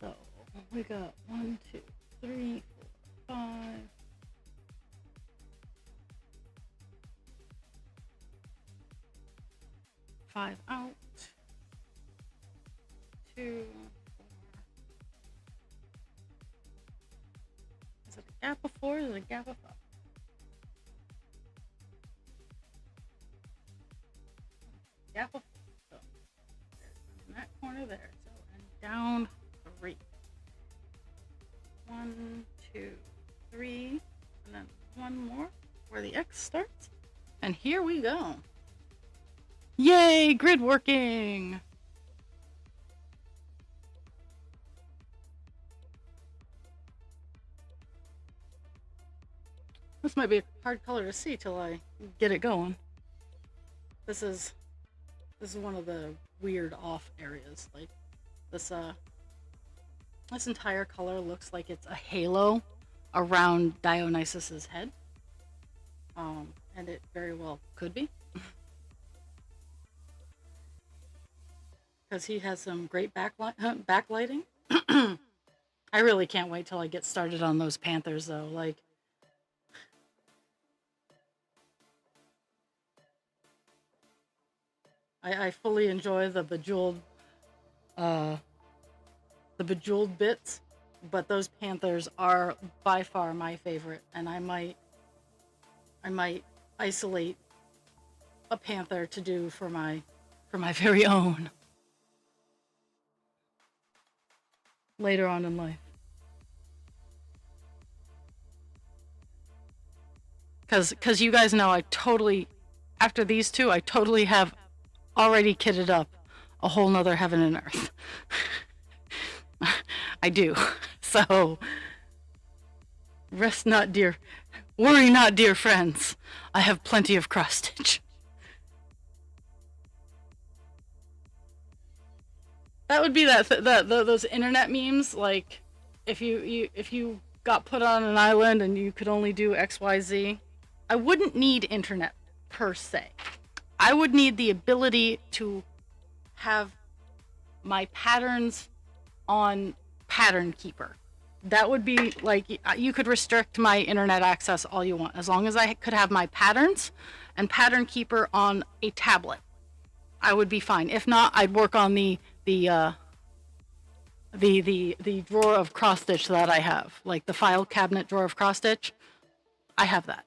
So we got 1, 2, 3, 4, 5. 5 out. 2, 4. Is it a gap of 4? Is it a gap of 5? Gap of 4. So in that corner there. So and down 3. 1, 2, 3, and then one more where the X starts. And here we go. Yay, grid working! This might be a hard color to see till I get it going. This is one of the weird off areas. Like this entire color looks like it's a halo around Dionysus's head. And it very well could be. Because he has some great backlighting. I really can't wait till I get started on those panthers, though. Like, I fully enjoy the bejeweled bits but those panthers are by far my favorite, and I might isolate a panther to do for my very own later on in life. Cause you guys know I totally, after these two, I totally have already kitted up a whole nother heaven and earth. I do. So rest not, dear, worry not, dear friends. I have plenty of cross stitch. That would be those internet memes, like if you got put on an island and you could only do XYZ. I wouldn't need internet per se. I would need the ability to have my patterns on Pattern Keeper. That would be like, you could restrict my internet access all you want, as long as I could have my patterns and Pattern Keeper on a tablet. I would be fine. If not, I'd work on the drawer of cross stitch that I have, like the file cabinet drawer of cross stitch. I have that.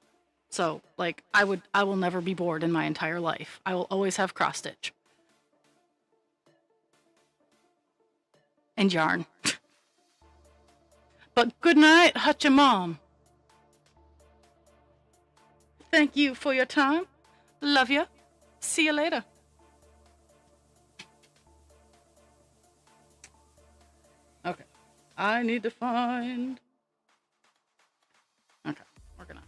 So like I will never be bored in my entire life. I will always have cross stitch and yarn. But good night, Hutcha Mom. Thank you for your time. Love you. See you later. Okay. I need to find. Okay, we're gonna.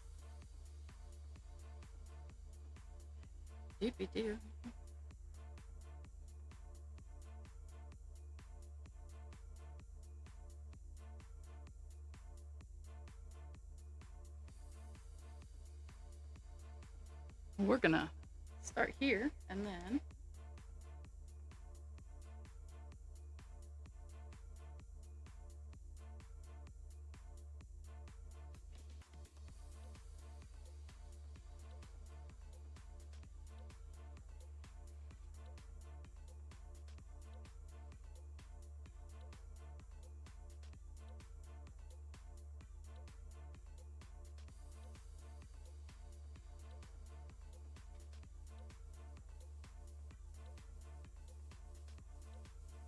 Doopy doo. We're gonna start here and then.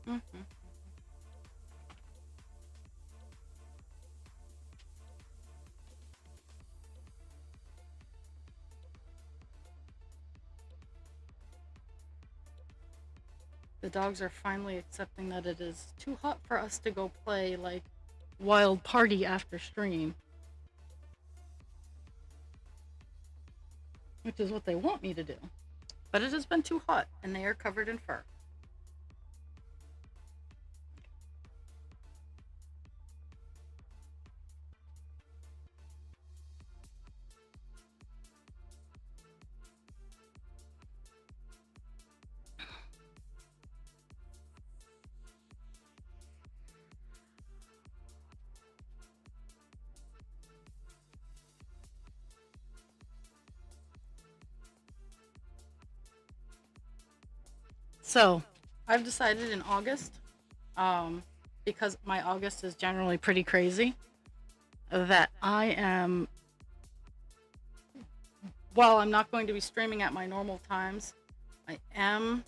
Mm-hmm. The dogs are finally accepting that it is too hot for us to go play like wild party after stream, which is what they want me to do. But it has been too hot and they are covered in fur. So, I've decided in August, because my August is generally pretty crazy, that I am, while I'm not going to be streaming at my normal times, I am,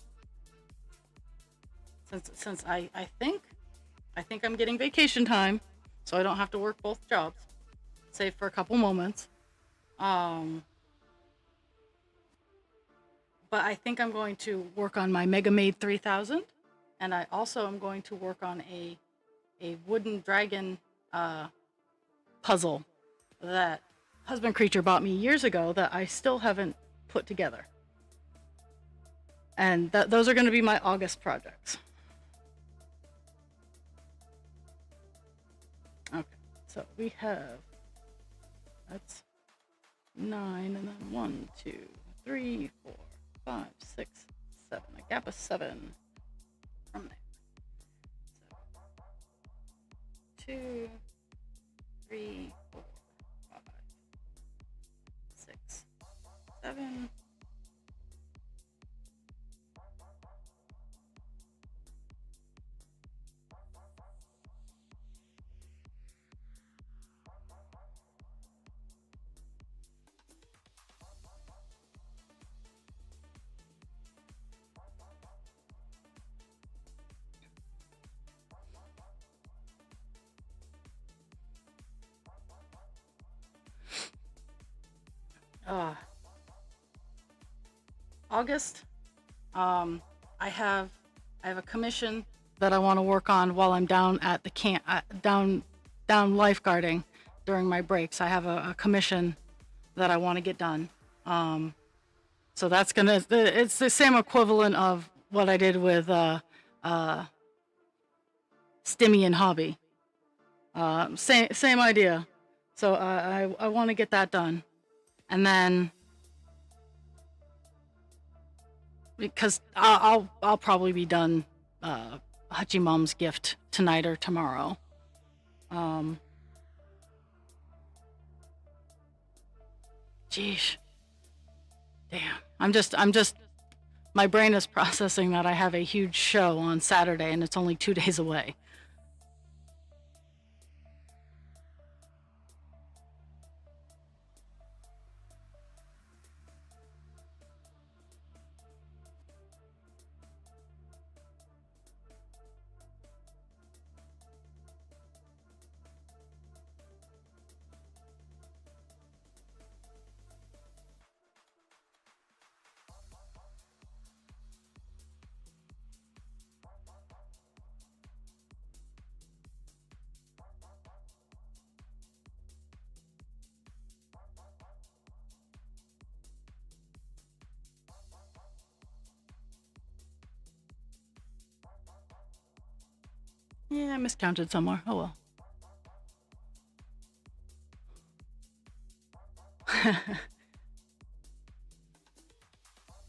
since I think I'm getting vacation time, so I don't have to work both jobs, save for a couple moments. But I think I'm going to work on my Mega Maid 3000, and I also am going to work on a wooden dragon puzzle that Husband Creature bought me years ago that I still haven't put together. And those are going to be my August projects. Okay, so we have, that's 9, and then 1, 2, 3, 4, 5, 6, 7. A gap of 7 from there. So 2, 3, 4, 5, 6, 7. uh, August. Um, I have I have a commission that I want to work on while I'm down at the camp, down lifeguarding during my breaks. I have a commission that I want to get done. Um, so that's gonna it's the same equivalent of what I did with uh, Stimmy and Hobby. Same idea. So I want to get that done, and then because I'll probably be done Hachi Mom's gift tonight or tomorrow. Um, Geesh, damn. I'm just. My brain is processing that I have a huge show on Saturday and it's only 2 days away. Yeah, I miscounted somewhere. Oh well.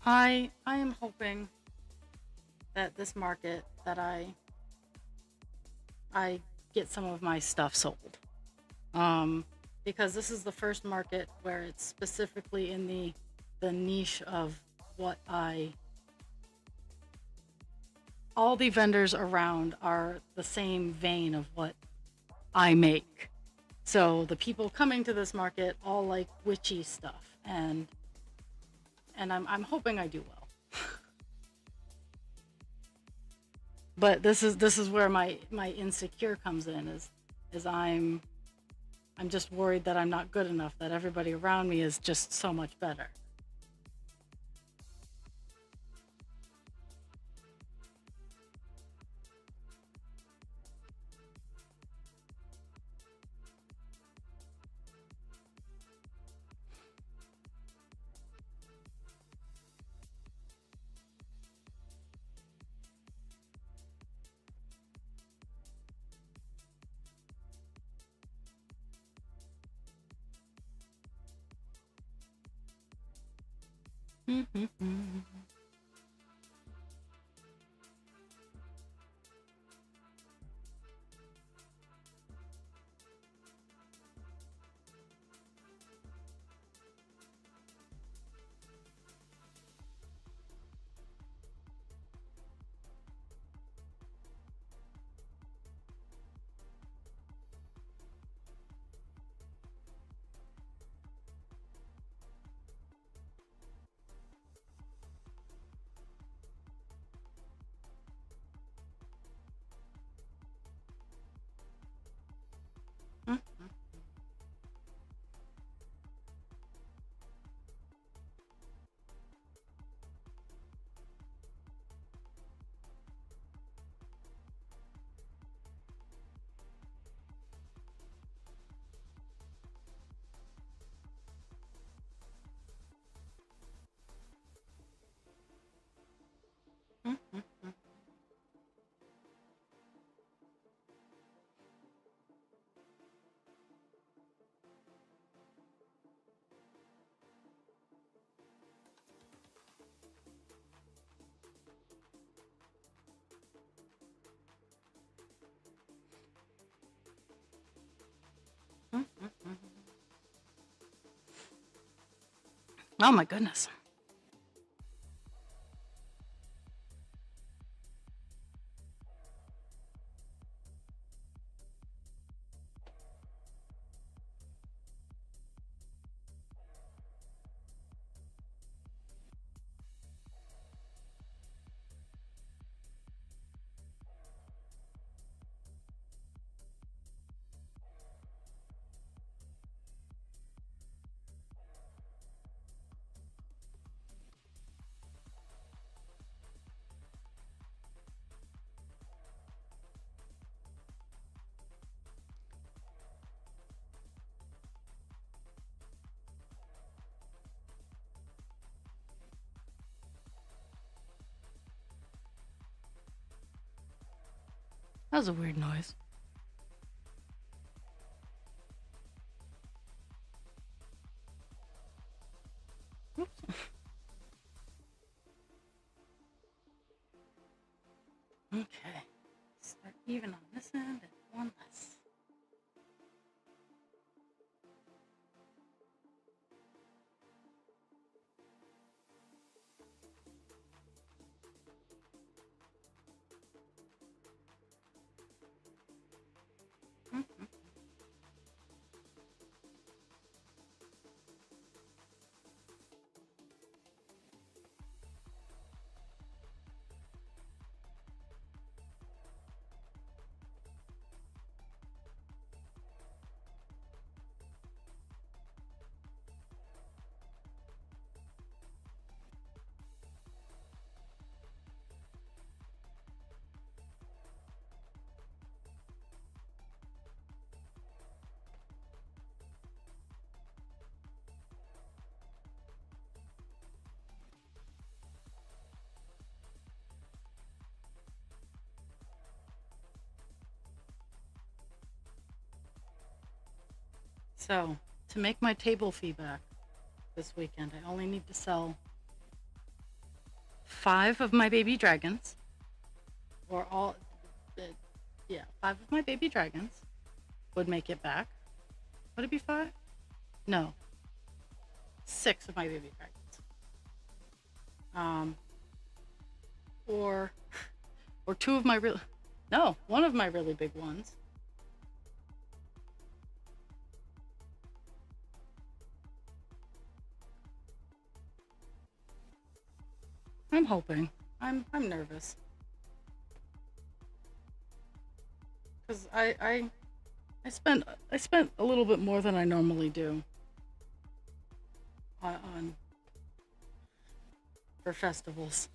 I am hoping that this market that I get some of my stuff sold. Um, because this is the first market where it's specifically in the niche of what I all the vendors around are the same vein of what I make. So the people coming to this market all like witchy stuff, and I'm hoping I do well. But this is where my insecure comes in is I'm just worried that I'm not good enough, that everybody around me is just so much better. Oh my goodness. That was a weird noise. Oops. Okay. Start even on this end and one less. Mm-hmm. So, to make my table fee back this weekend, I only need to sell 5 of my baby dragons, or all, uh, yeah, 5 of my baby dragons would make it back. Would it be 5? No, 6 of my baby dragons. Um, or, or 2 of my no, 1 of my really big ones. I'm hoping. I'm nervous because I spent a little bit more than I normally do on for festivals.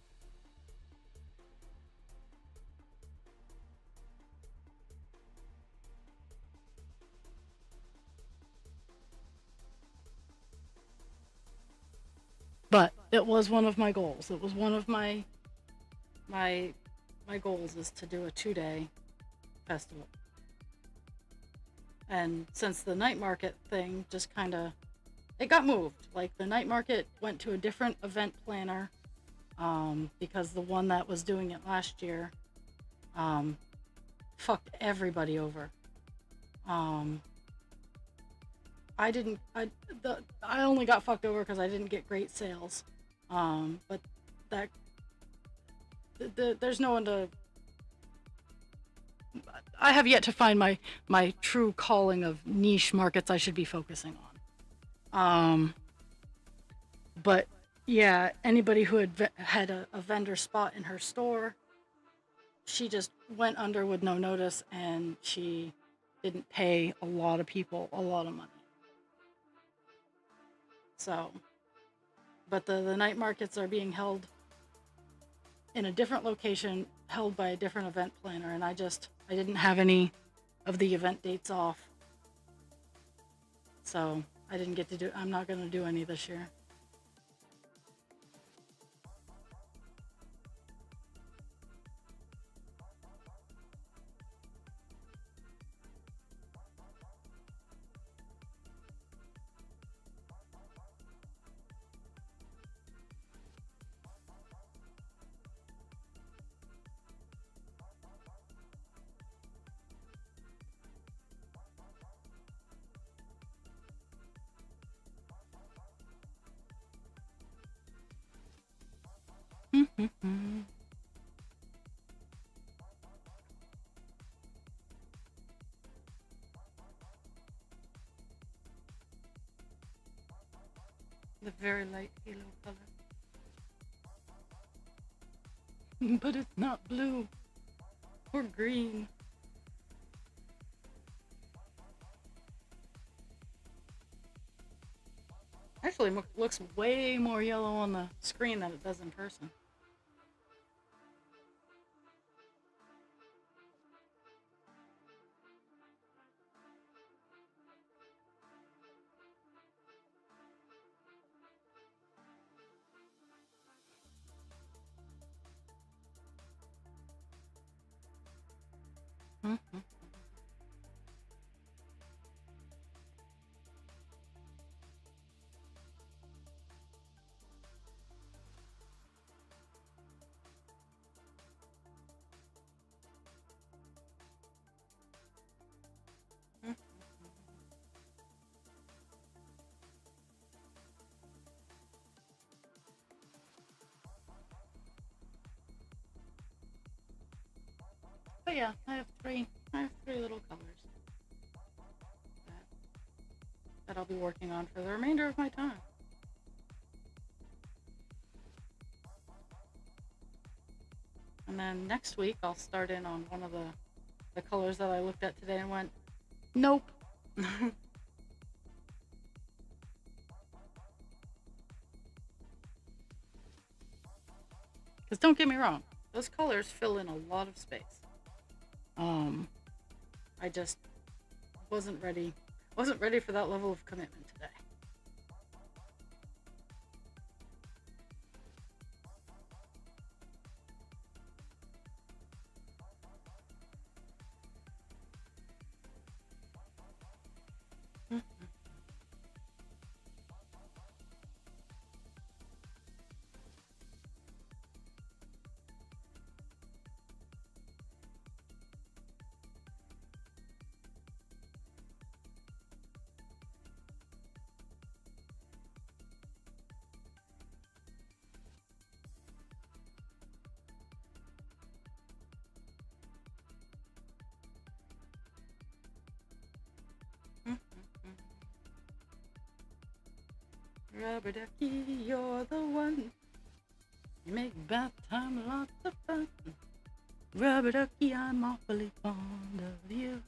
But it was one of my goals. It was one of my my goals is to do a 2-day festival. And since the night market thing just kind of it got moved. Like the night market went to a different event planner because the one that was doing it last year um, fucked everybody over. Um, I didn't. I only got fucked over because I didn't get great sales. But that there's no one to. I have yet to find my true calling of niche markets I should be focusing on. But yeah, anybody who had a vendor spot in her store, she just went under with no notice, and she didn't pay a lot of people a lot of money. So, but the night markets are being held in a different location, held by a different event planner, and I didn't have any of the event dates off, so I didn't get to do. I'm not going to do any this year. The very light halo color. But it's not blue or green. Actually, looks way more yellow on the screen than it does in person. yeah, I have three. I have three little colors that, that I'll be working on for the remainder of my time. And then next week I'll start in on one of the colors that I looked at today and went, nope. Because don't get me wrong, those colors fill in a lot of space. I just wasn't ready for that level of commitment today. Rubber ducky, you're the one. You make bath time lots of fun. Rubber ducky, I'm awfully fond of you.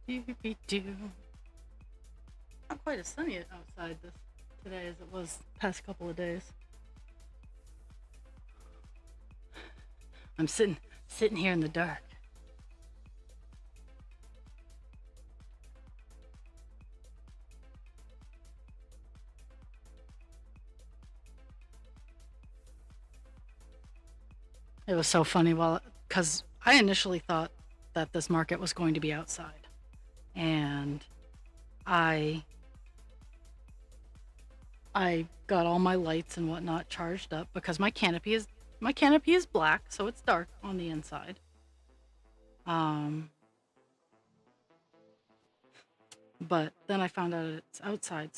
Doo-be-doo. Not quite as sunny outside today as it was the past couple of days. I'm sitting here in the dark. It was so funny because I initially thought that this market was going to be outside, and I got all my lights and whatnot charged up because my canopy is black, so it's dark on the inside. But then I found out it's outside,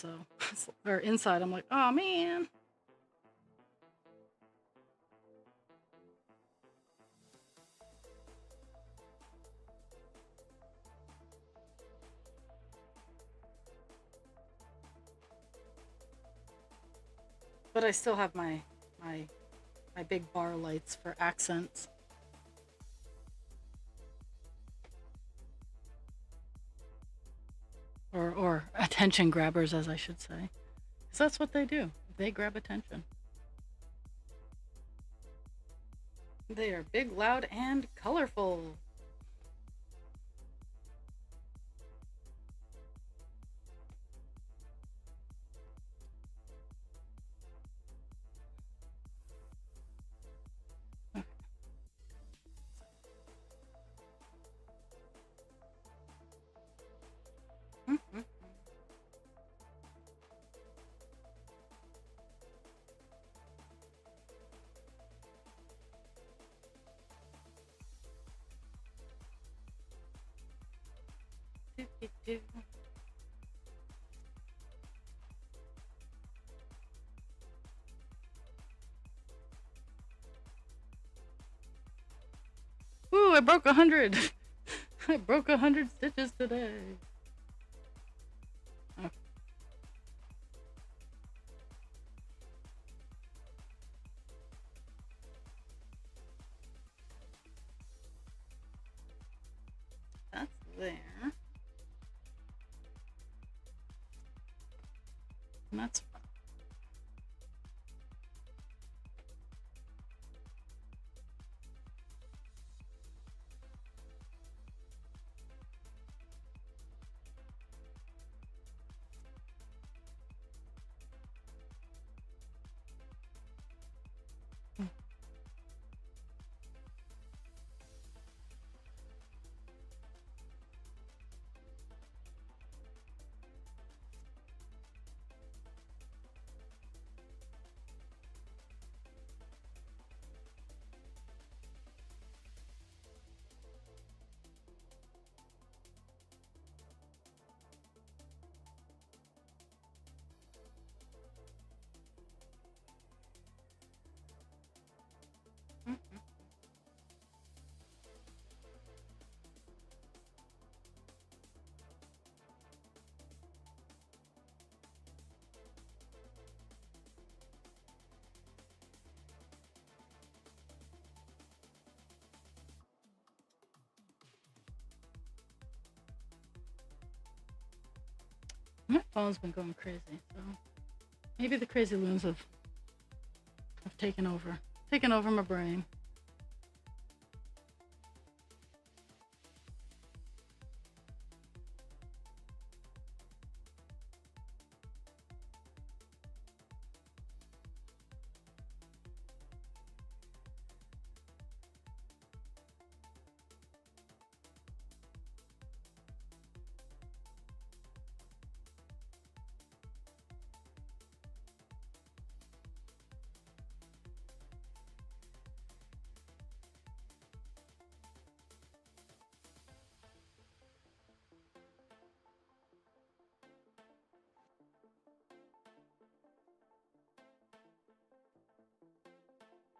or inside. I'm like, oh man. But I still have my big bar lights for accents. Or attention grabbers, as I should say. Because that's what they do. They grab attention. They are big, loud, and colorful. do. Woo, I broke 100. I broke 100 stitches today. Okay. That's there. And that's fun. My phone's been going crazy, so maybe the crazy loons have taken over my brain.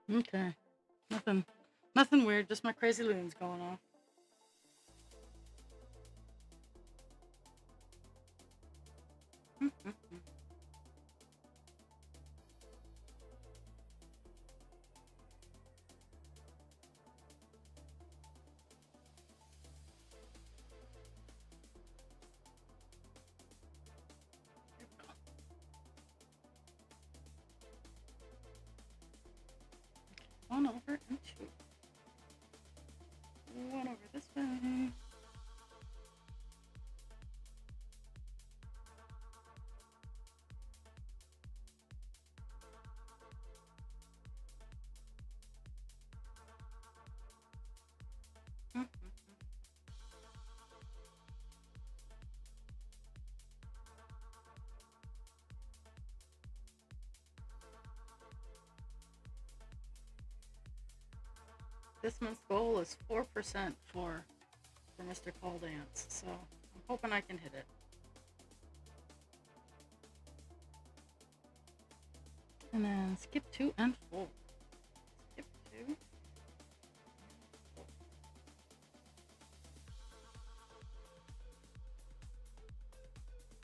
Okay, nothing weird. Just my crazy loons going off. One over and two. One over this way. This month's goal is 4% for Mr. Call Dance, so I'm hoping I can hit it. And then skip 2 and 4. Skip 2.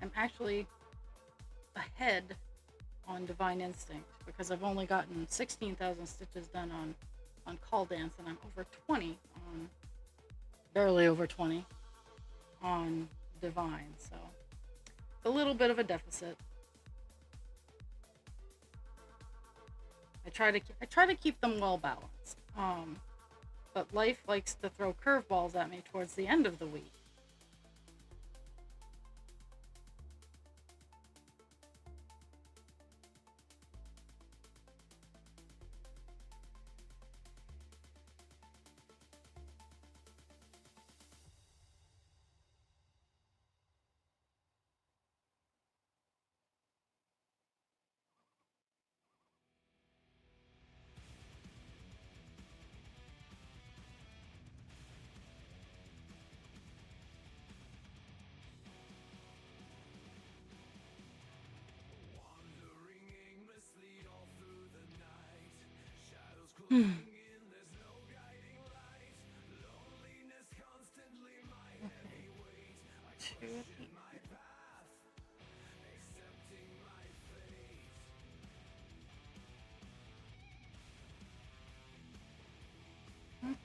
I'm actually ahead on Divine Instinct because I've only gotten 16,000 stitches done on Call Dance, and I'm over 20 on, barely over 20 on Divine, so a little bit of a deficit. I try to keep them well balanced, but life likes to throw curveballs at me towards the end of the week. Hmm. Okay. Two at the end.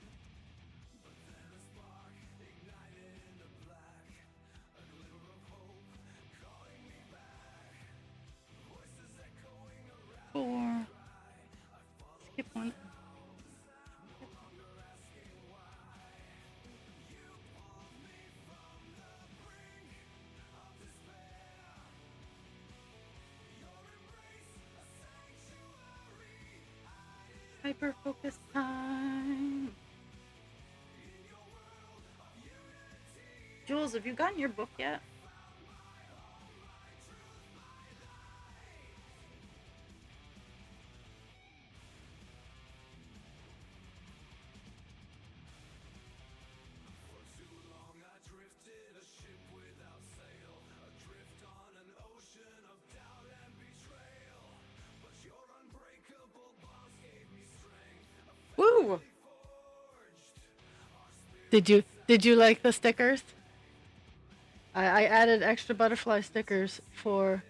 Four. Skip one. Hyper focus time. Jules, have you gotten your book yet? Woo! Did you like the stickers? I added extra butterfly stickers for.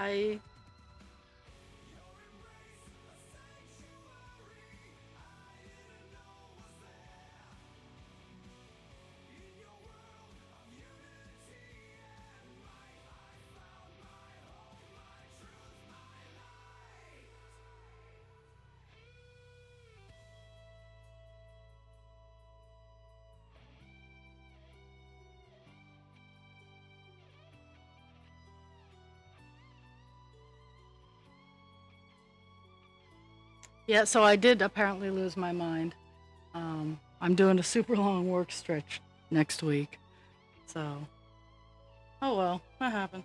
I Yeah, so I did apparently lose my mind. I'm doing a super long work stretch next week. So, oh well, that happens.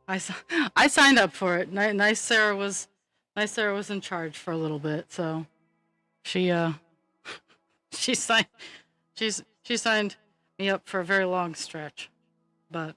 I, s- I signed up for it. Nice Sarah was in charge for a little bit, so she she signed she signed me up for a very long stretch. But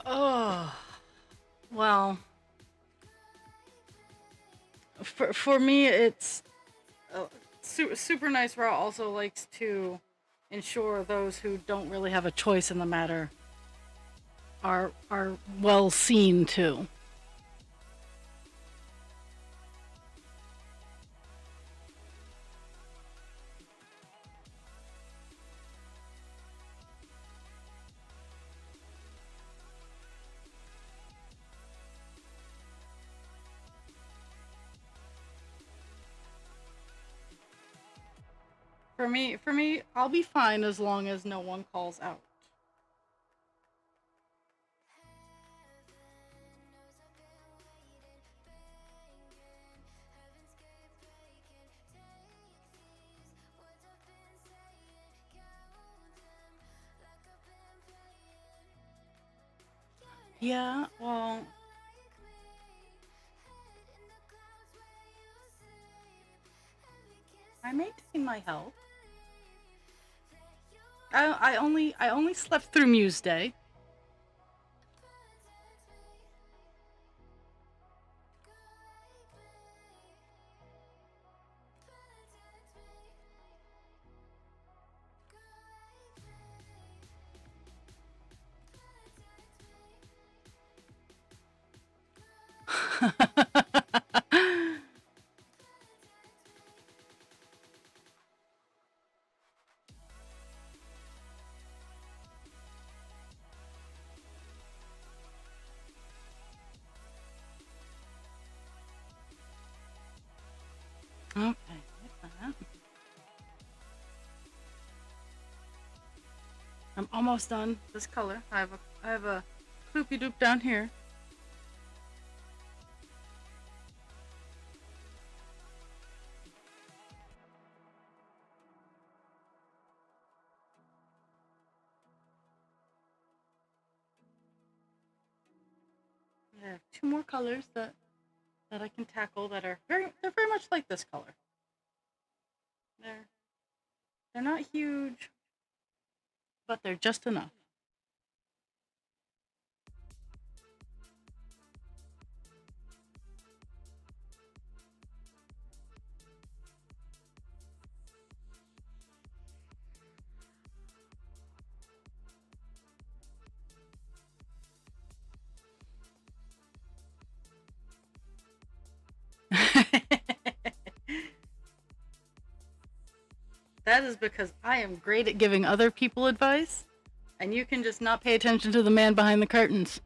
oh well, for me it's super nice. Raw also likes to ensure those who don't really have a choice in the matter are well seen too. For me, I'll be fine as long as no one calls out. Yeah, well, I maintain my health. I only slept through Muse Day. Okay, get that. I'm almost done this color. I have a loopy doop down here. I have two more colors that I can tackle that are they're very much like this color. They're they're not huge, but they're just enough. That is because I am great at giving other people advice, and you can just not pay attention to the man behind the curtains.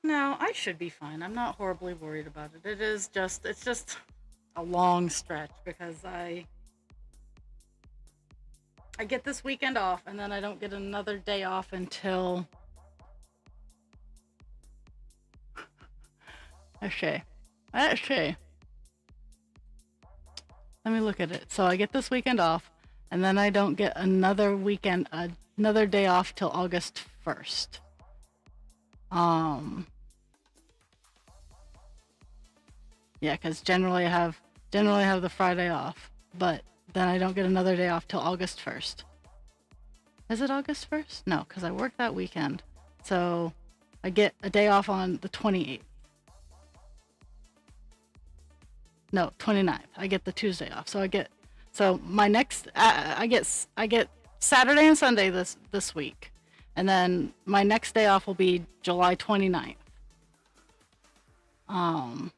No, I should be fine. I'm not horribly worried about it. It's just a long stretch because I get this weekend off and then I don't get another day off until okay. Actually, let me look at it. So I get this weekend off and then I don't get another day off till August 1st. Um yeah, cuz generally I have the Friday off, but then I don't get another day off till August 1st. Is it August 1st? No, cuz I work that weekend. So I get a day off on the 28th. No, 29th. I get the Tuesday off. So my next I get Saturday and Sunday this week. And then my next day off will be July 29th. Um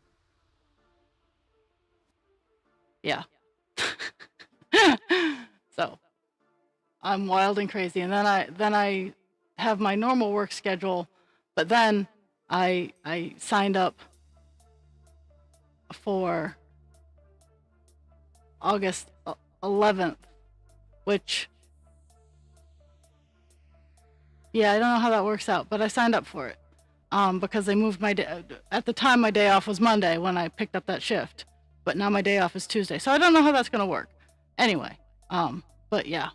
yeah. So, I'm wild and crazy and then I have my normal work schedule, but then I signed up for August 11th, which Yeah, I don't know how that works out, but I signed up for it. Because they moved my day. At the time, my day off was Monday when I picked up that shift, but now my day off is Tuesday. So I don't know how that's gonna work. Anyway, but yeah,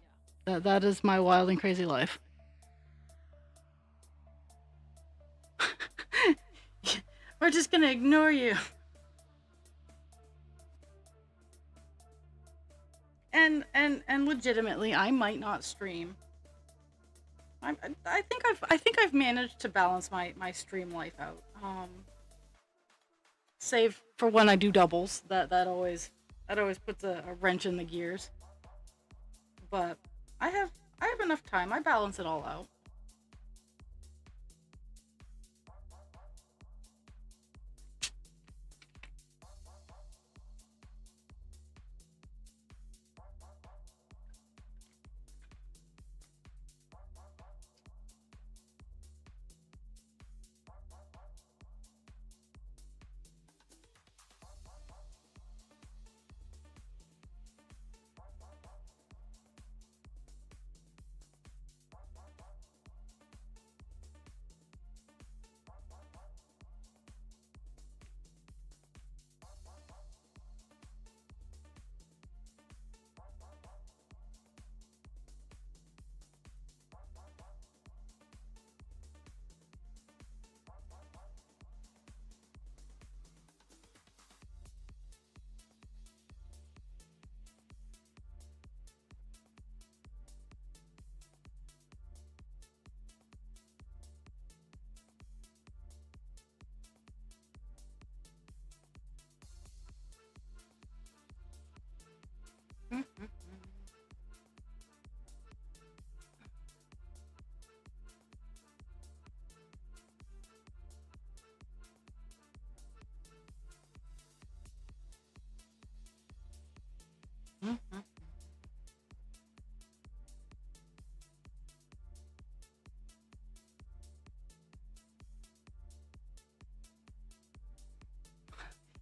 that is my wild and crazy life. We're just gonna ignore you. And legitimately, I might not stream. I think I've managed to balance my stream life out. Save for when I do doubles. That always puts a wrench in the gears. But I have I have enough time. I balance it all out.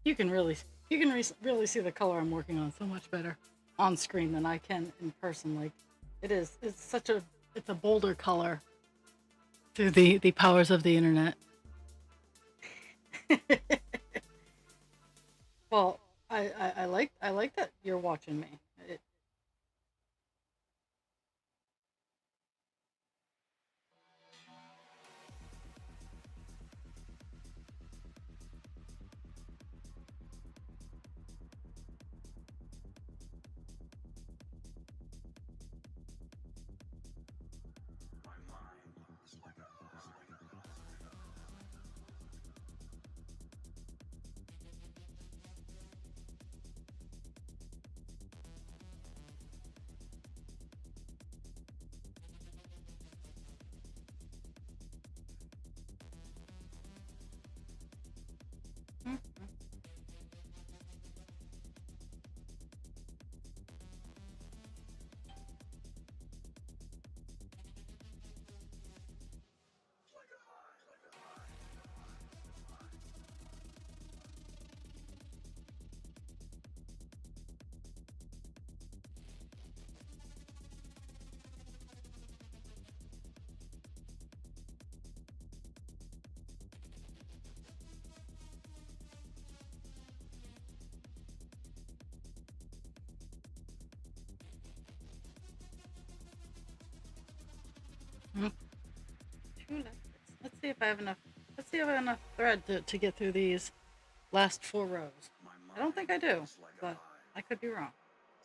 You can really really see the color I'm working on so much better on screen than I can in person. Like it's such a it's a bolder color through the powers of the internet. Well, I like that you're watching me. It, mm, Two left. Let's see if I have enough. Let's see if I have enough thread to get through these last four rows. I don't think I do, but I could be wrong.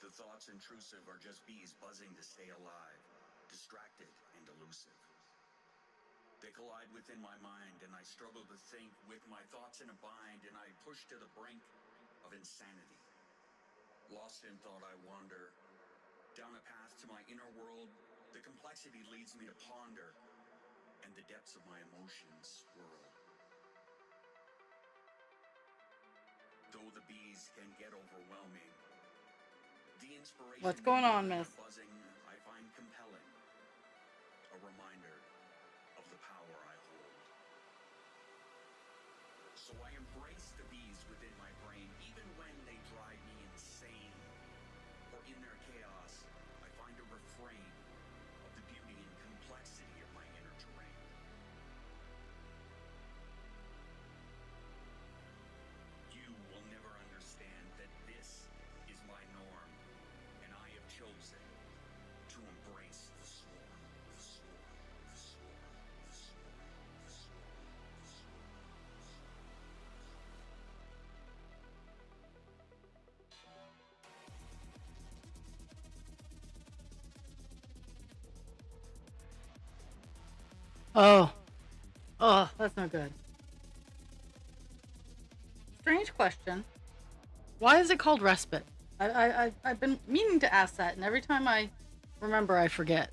The thoughts intrusive are just bees buzzing to stay alive, distracted and elusive. They collide within my mind, and I struggle to think with my thoughts in a bind, and I push to the brink of insanity. Lost in thought, I wander down a path to my inner world. The complexity leads me to ponder, and the depths of my emotions swirl. Though the bees can get overwhelming, the inspiration What's going on, miss? buzzing I find compelling, a reminder of the power I hold. So I embrace the bees within my brain, even when they drive me insane. For in their chaos, I find a refrain of the beauty and complexity of my inner Oh, oh, that's no good. Strange question. Why is it called respite? I've been meaning to ask that, and every time I remember, I forget.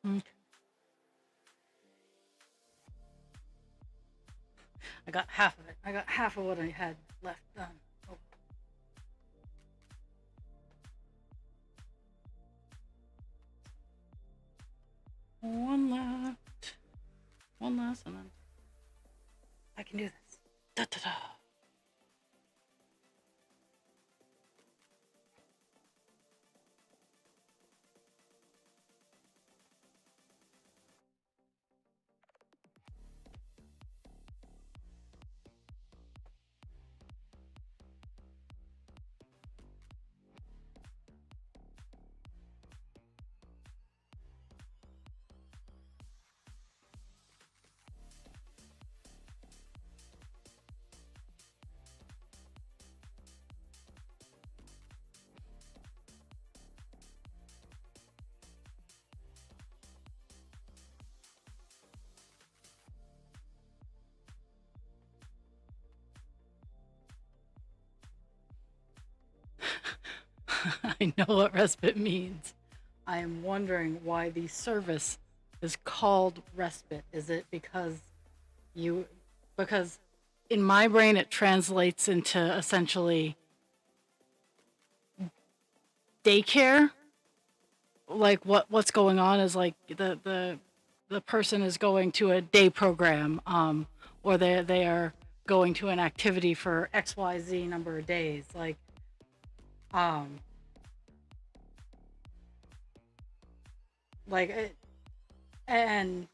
Okay. I got half of it. I got half of what I had left done. Oh. One left. One last, and then I can do this. Da da da. I know what respite means. I am wondering why the service is called respite. Is it you because in my brain it translates into essentially daycare? Like what's going on is like the person is going to a day program, or they are going to an activity for XYZ number of days. Um like it, and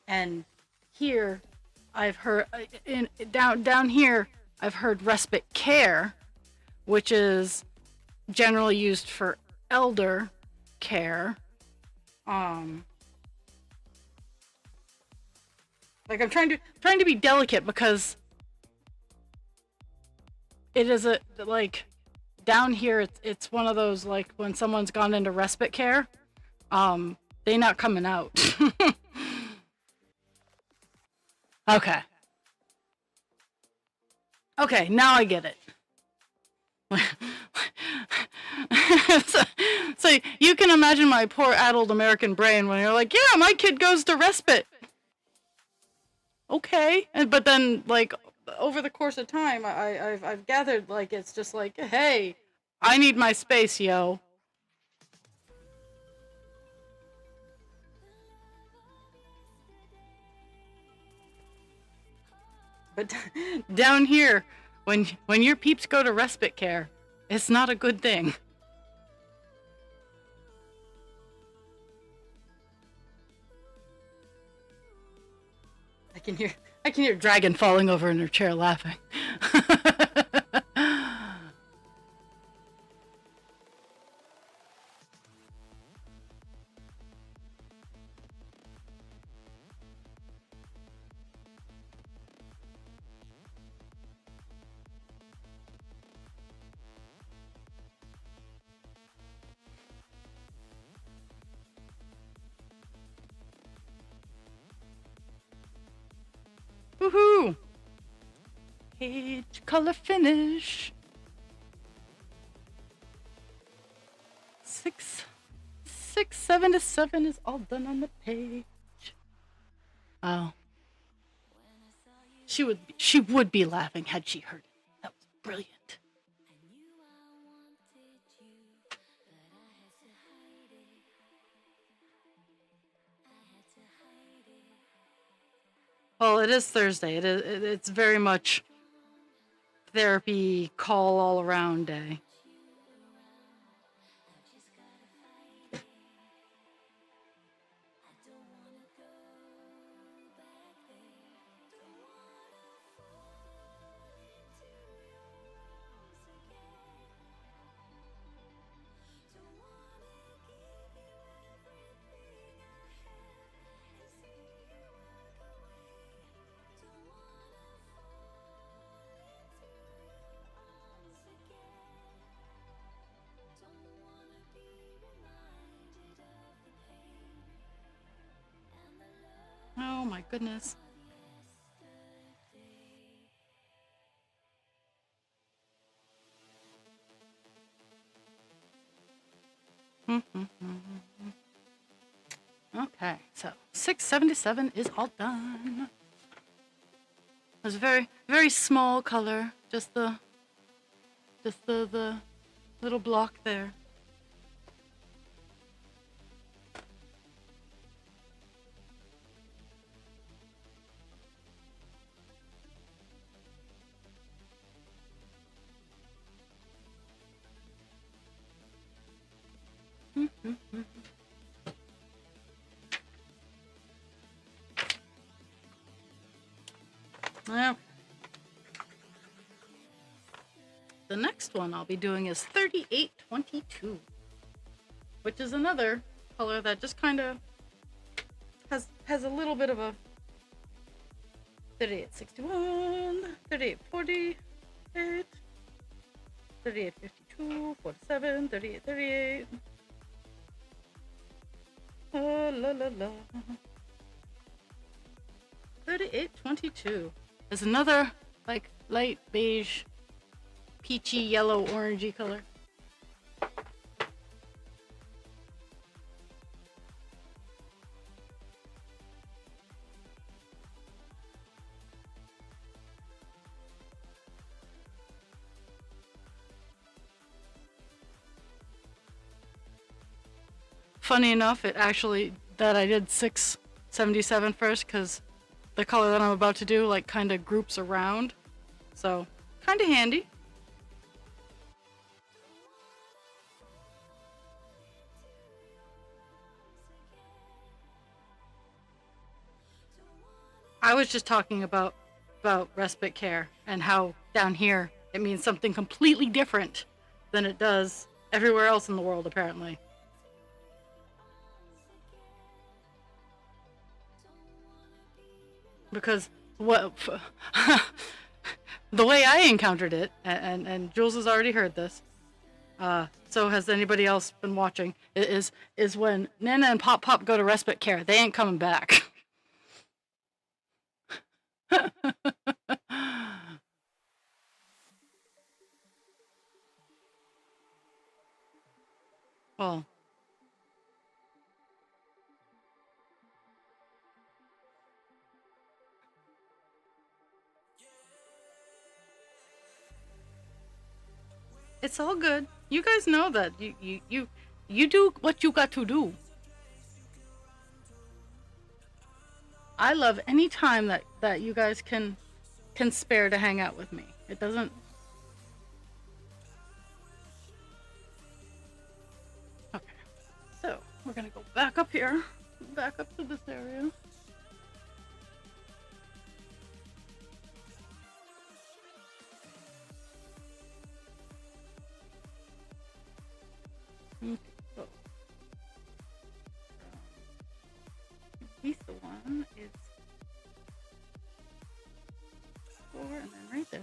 and here I've heard in down here I've heard respite care, which is generally used for elder care. Um, like I'm trying to be delicate because it is a like down here it's one of those like when someone's gone into respite care, they not coming out. Okay, okay, now I get it. so, so you can imagine my poor adult American brain when you're like, yeah, my kid goes to respite. Okay, but then like over the course of time, I've gathered like it's just like, hey, I need my space, yo. But down here, when your peeps go to respite care, it's not a good thing. I can hear Dragon falling over in her chair laughing. Woohoo! page. Color finish. 677 is all done on the page. Oh. She would be laughing had she heard it. That was brilliant. Well, it is Thursday. It's very much therapy call all around day. Oh my goodness. Okay, so 677 is all done. It's a very, very small color, just the little block there. Well, the next one I'll be doing is 3822, which is another color that just kind of has a little bit of a 3861, 3848, 3852, 47, 3838. Oh, la la la. 3822 is another like light beige, peachy yellow orangey color. Funny enough, it actually that I did 677 first because the color that I'm about to do like kind of groups around, so kind of handy. I was just talking about respite care and how down here it means something completely different than it does everywhere else in the world, apparently. Because what the way I encountered it, and Jules has already heard this, so has anybody else been watching, is when Nana and Pop Pop go to respite care, they ain't coming back. Well, it's all good. You guys know that you do what you got to do. I love any time that you guys can spare to hang out with me. It doesn't. Okay, so we're gonna go back up here, back up to this area. Okay, so Lisa one is 4, and then right there.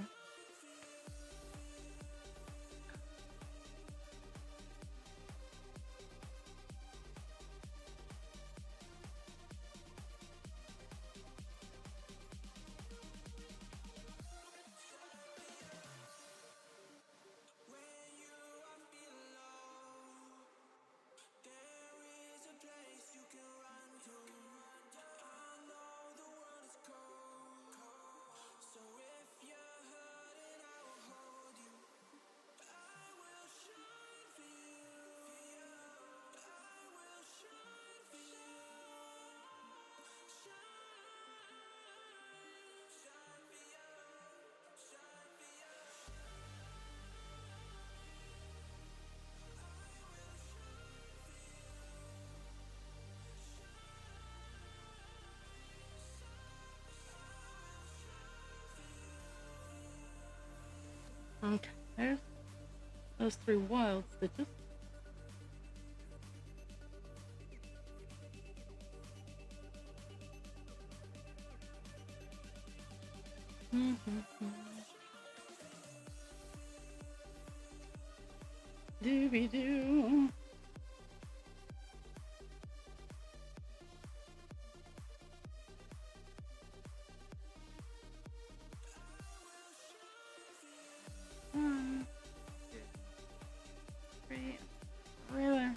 There's those 3 wild stitches. Dooby doo. One, two, three. Really?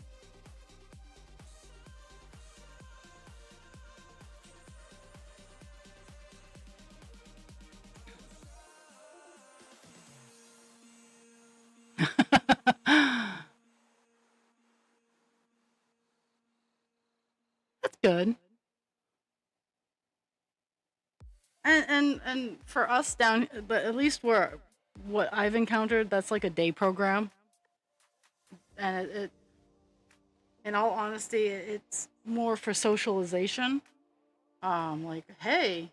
That's good. And for us down, but at least where what I've encountered, that's like a day program, and in all honesty, it's more for socialization. Like, hey,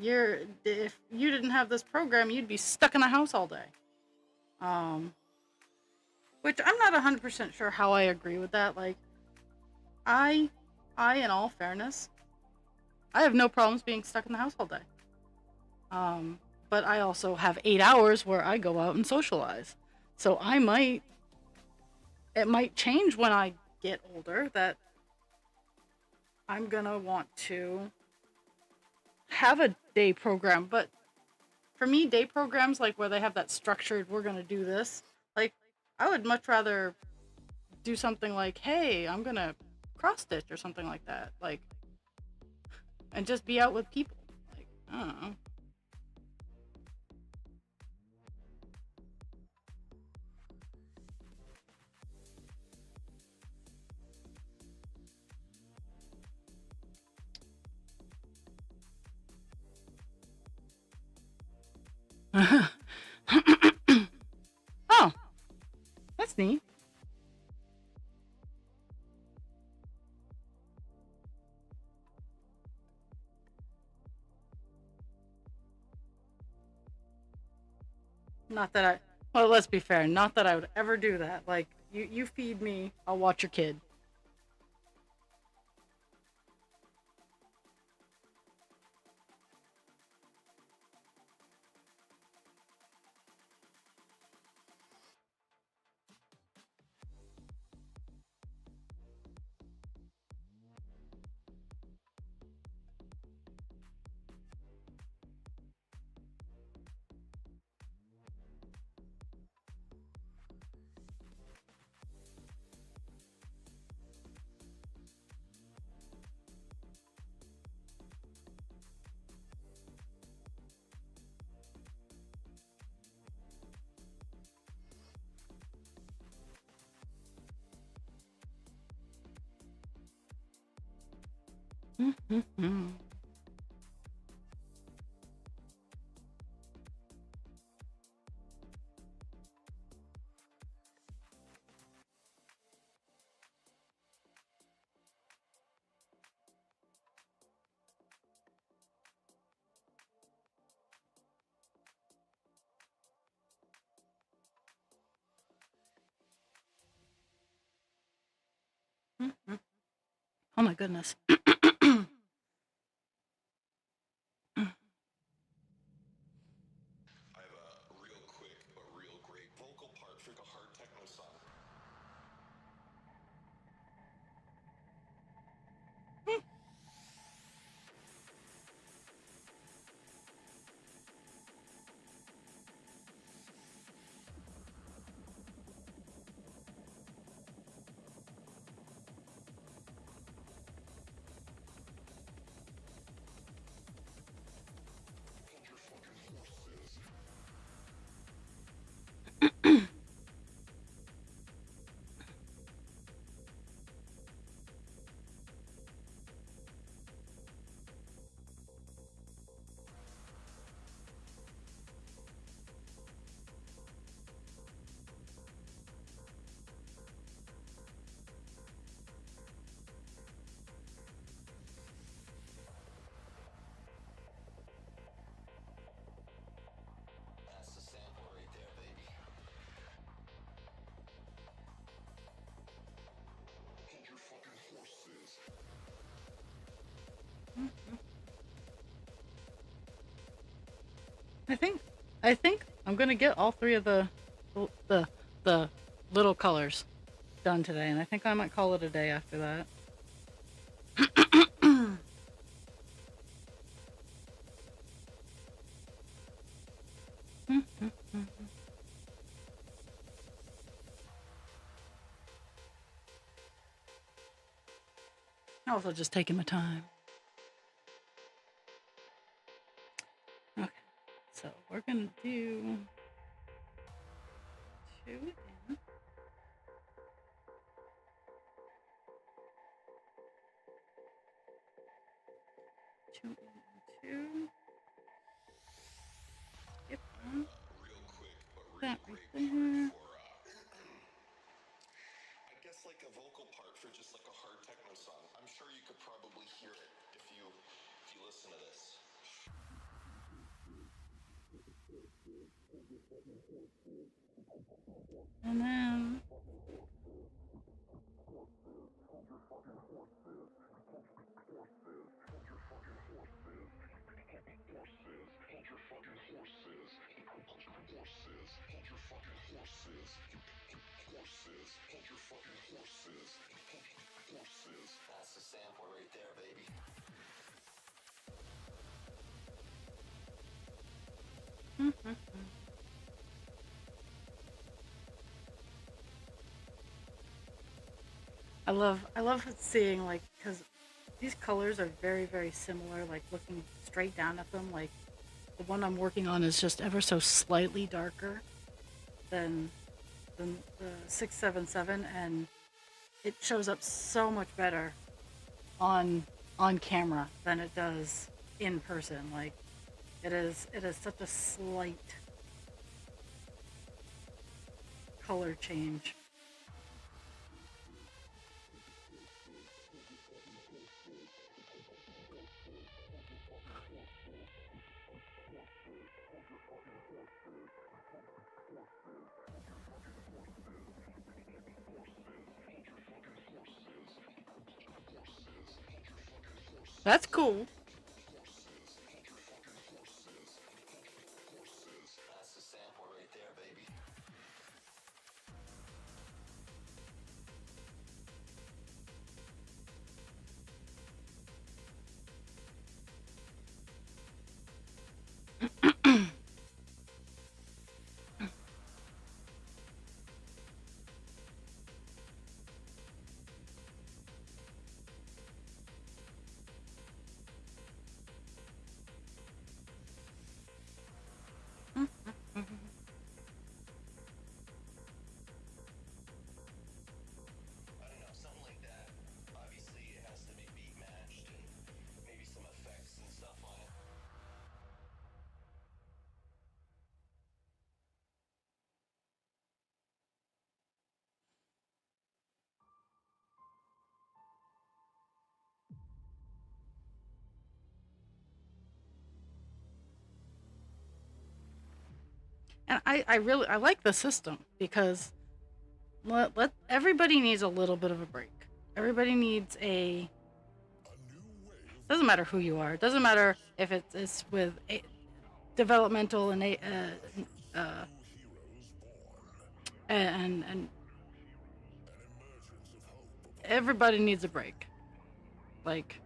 if you didn't have this program, you'd be stuck in the house all day. Um, which I'm not 100% sure how I agree with that. Like, I, in all fairness, I have no problems being stuck in the house all day. But I also have 8 hours where I go out and socialize. So it might change when I get older that I'm gonna want to have a day program. But for me, day programs, like where they have that structured, we're gonna do this, like, I would much rather do something like, hey, I'm gonna cross stitch or something like that. Like, and just be out with people. Like, I don't know. Oh, that's neat. Not that I, well, let's be fair. Not that I would ever do that. Like, you feed me, I'll watch your kid. Oh my goodness. I think I think I'm gonna get all three of the the little colors done today, and I think I might call it a day after that. Also, just taking my time. Okay, so we're gonna do two in. Two in, two. Skip one. Real quick, but real That great right part there. for, I guess like a vocal part for just like a hard techno song. I'm sure you could probably hear it if you listen to this. And then That's the sample right there, baby. I love seeing, like, because these colors are very similar. Like looking straight down at them, like the one I'm working on is just ever so slightly darker than the 677, and it shows up so much better on camera than it does in person. Like it is such a slight color change. That's cool. That's the sample right there, baby. I don't know, something like that. Obviously, it has to be beat matched and maybe some effects and stuff on it. And I really I like the system because let everybody needs a little bit of a break. Everybody needs a doesn't matter who you are. It doesn't matter if it's with developmental and and everybody needs a break. Like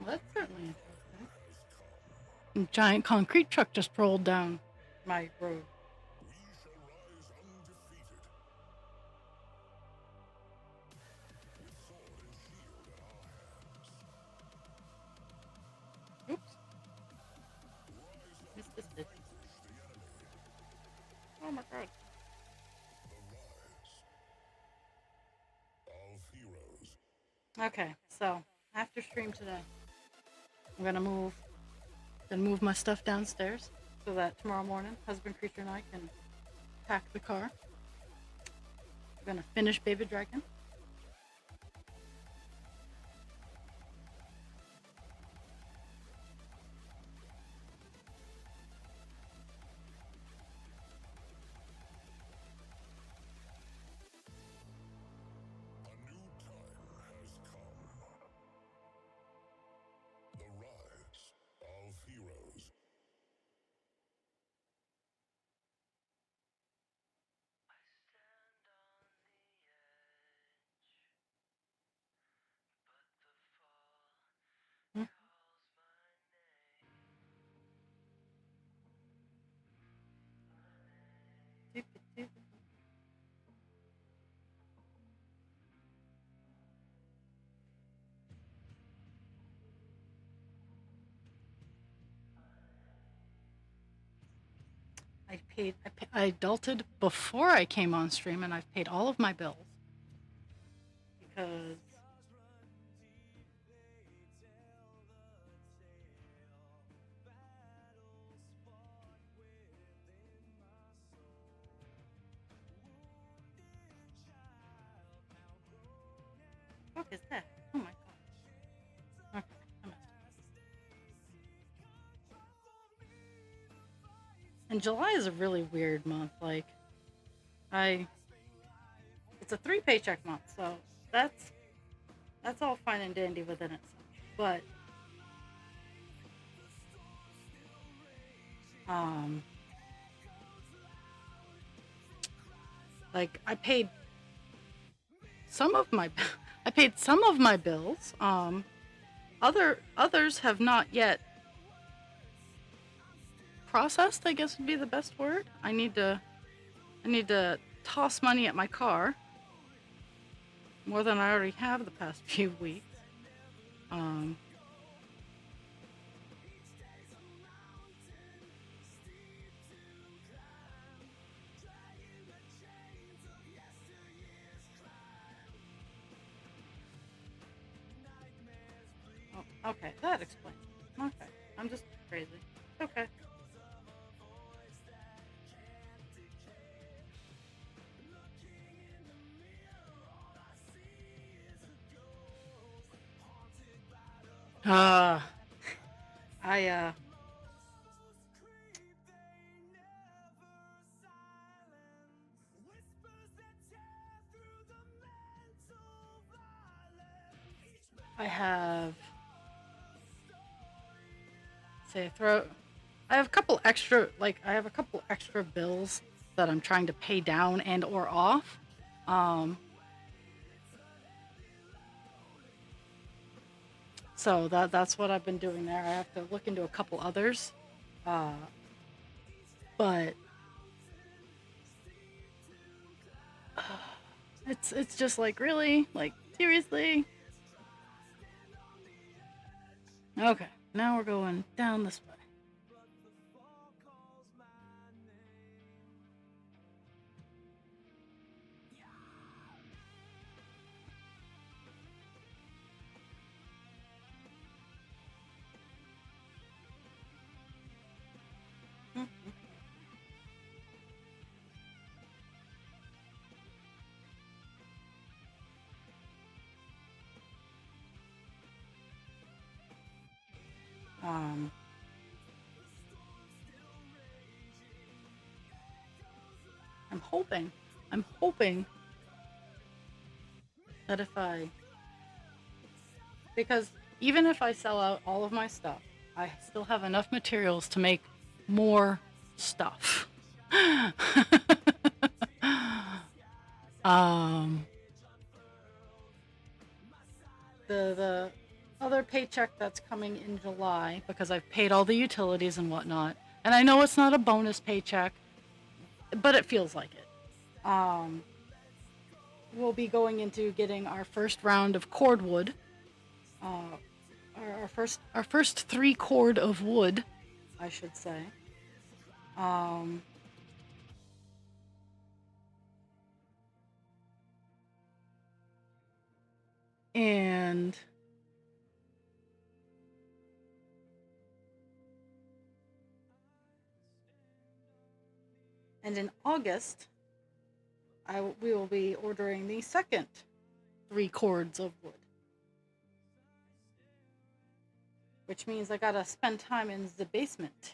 that's certainly interesting. A giant concrete truck just rolled down my road. Oops. Missed the stitch. Oh my god. Okay, so after stream today, I'm gonna move my stuff downstairs so that tomorrow morning, husband creature and I can pack the car. We're gonna finish Baby Dragon. Hmm? I adulted before I came on stream, and I've paid all of my bills because what is that? Oh my god. Okay, I messed up. And July is a really weird month. Like, it's a 3 paycheck month, so that's all fine and dandy within itself. But um, like I paid some of my I paid some of my bills. Others have not yet processed, I guess would be the best word. I need to toss money at my car more than I already have the past few weeks. Um, oh, okay, that explains it. Okay, I'm just crazy. Okay. Uh, I I have say throw I have a couple extra bills that I'm trying to pay down and or off. Um, so that's what I've been doing there. I have to look into a couple others. Uh, but it's just like, really? Like, seriously? Okay, now we're going down this way. Um, I'm hoping that because even if I sell out all of my stuff, I still have enough materials to make more stuff. um, the other paycheck that's coming in July, because I've paid all the utilities and whatnot. And I know it's not a bonus paycheck, but it feels like it. We'll be going into getting our first round of cordwood. Uh, our first 3 cord of wood, I should say. Um, and in August, we will be ordering the second 3 cords of wood, which means I gotta spend time in the basement.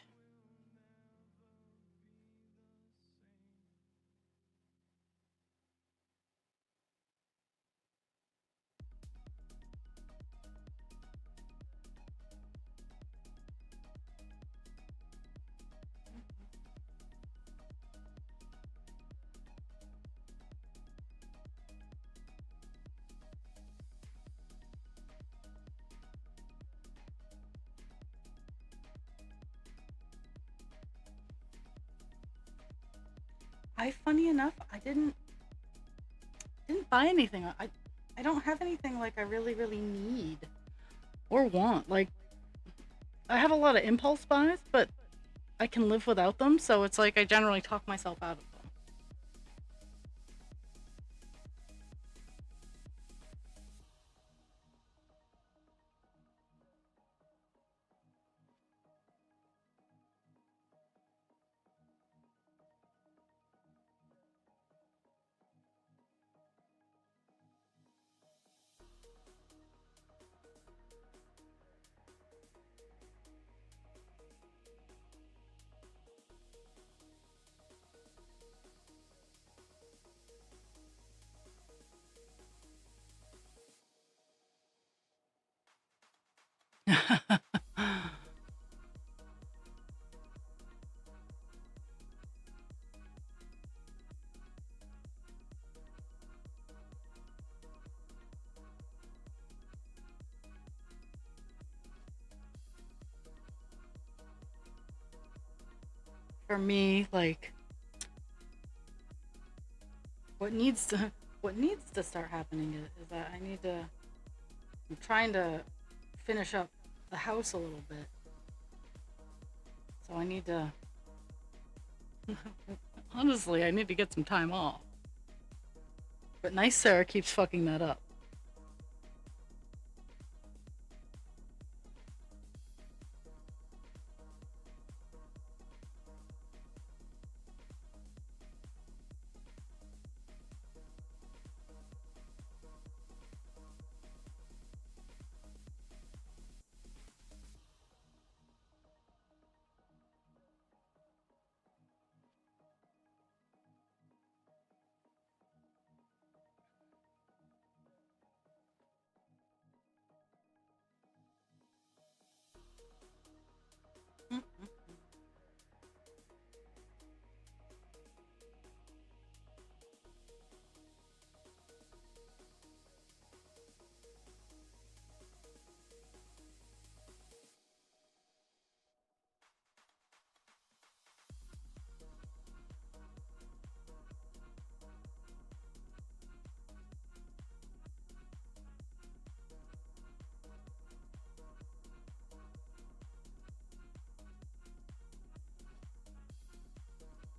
Funny enough, I didn't buy anything. I don't have anything like I really need or want. Like, I have a lot of impulse buys, but I can live without them. So it's like I generally talk myself out of them. For me, like, what needs to start happening is that I'm trying to finish up the house a little bit. So I need to honestly, I need to get some time off. But nice Sarah keeps fucking that up.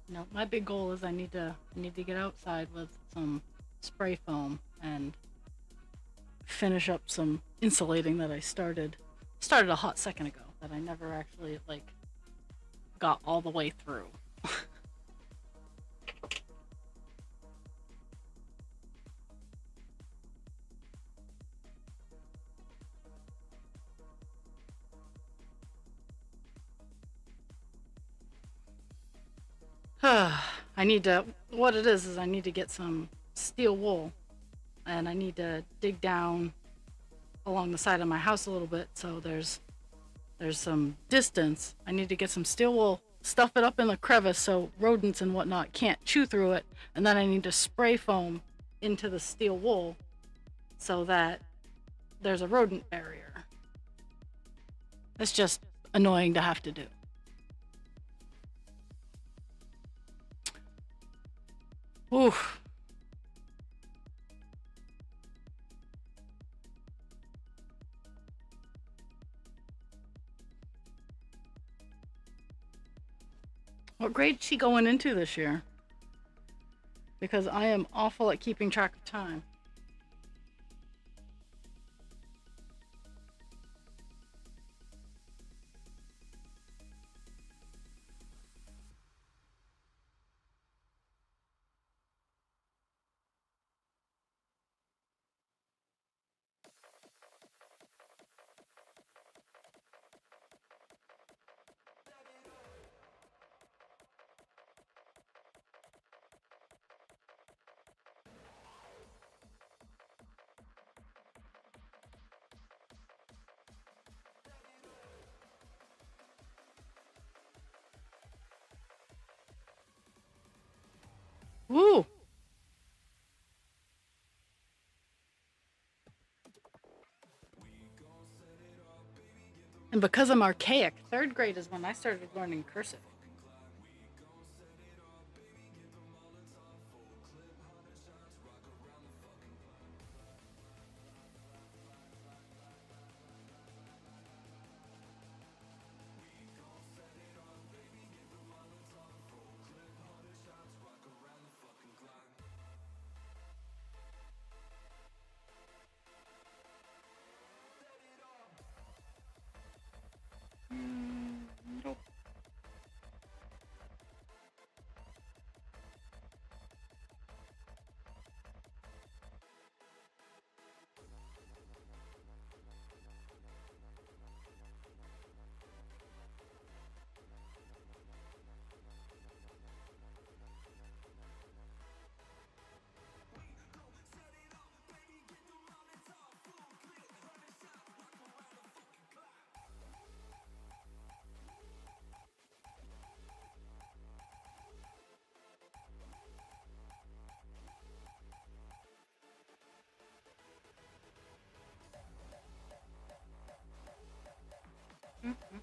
No, my big goal is I need to get outside with some spray foam and finish up some insulating that I started a hot second ago that I never actually like got all the way through. I need to what it is I need to get some steel wool, and I need to dig down along the side of my house a little bit, so there's some distance. I need to get some steel wool, stuff it up in the crevice so rodents and whatnot can't chew through it, and then I need to spray foam into the steel wool so that there's a rodent barrier. It's just annoying to have to do. Oof. What grade's she going into this year? Because I am awful at keeping track of time. Woo! And because I'm archaic, third grade is when I started learning cursive. Nope. Mm-hmm.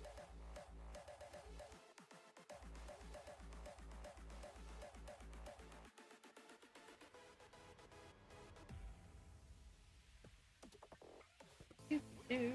Do.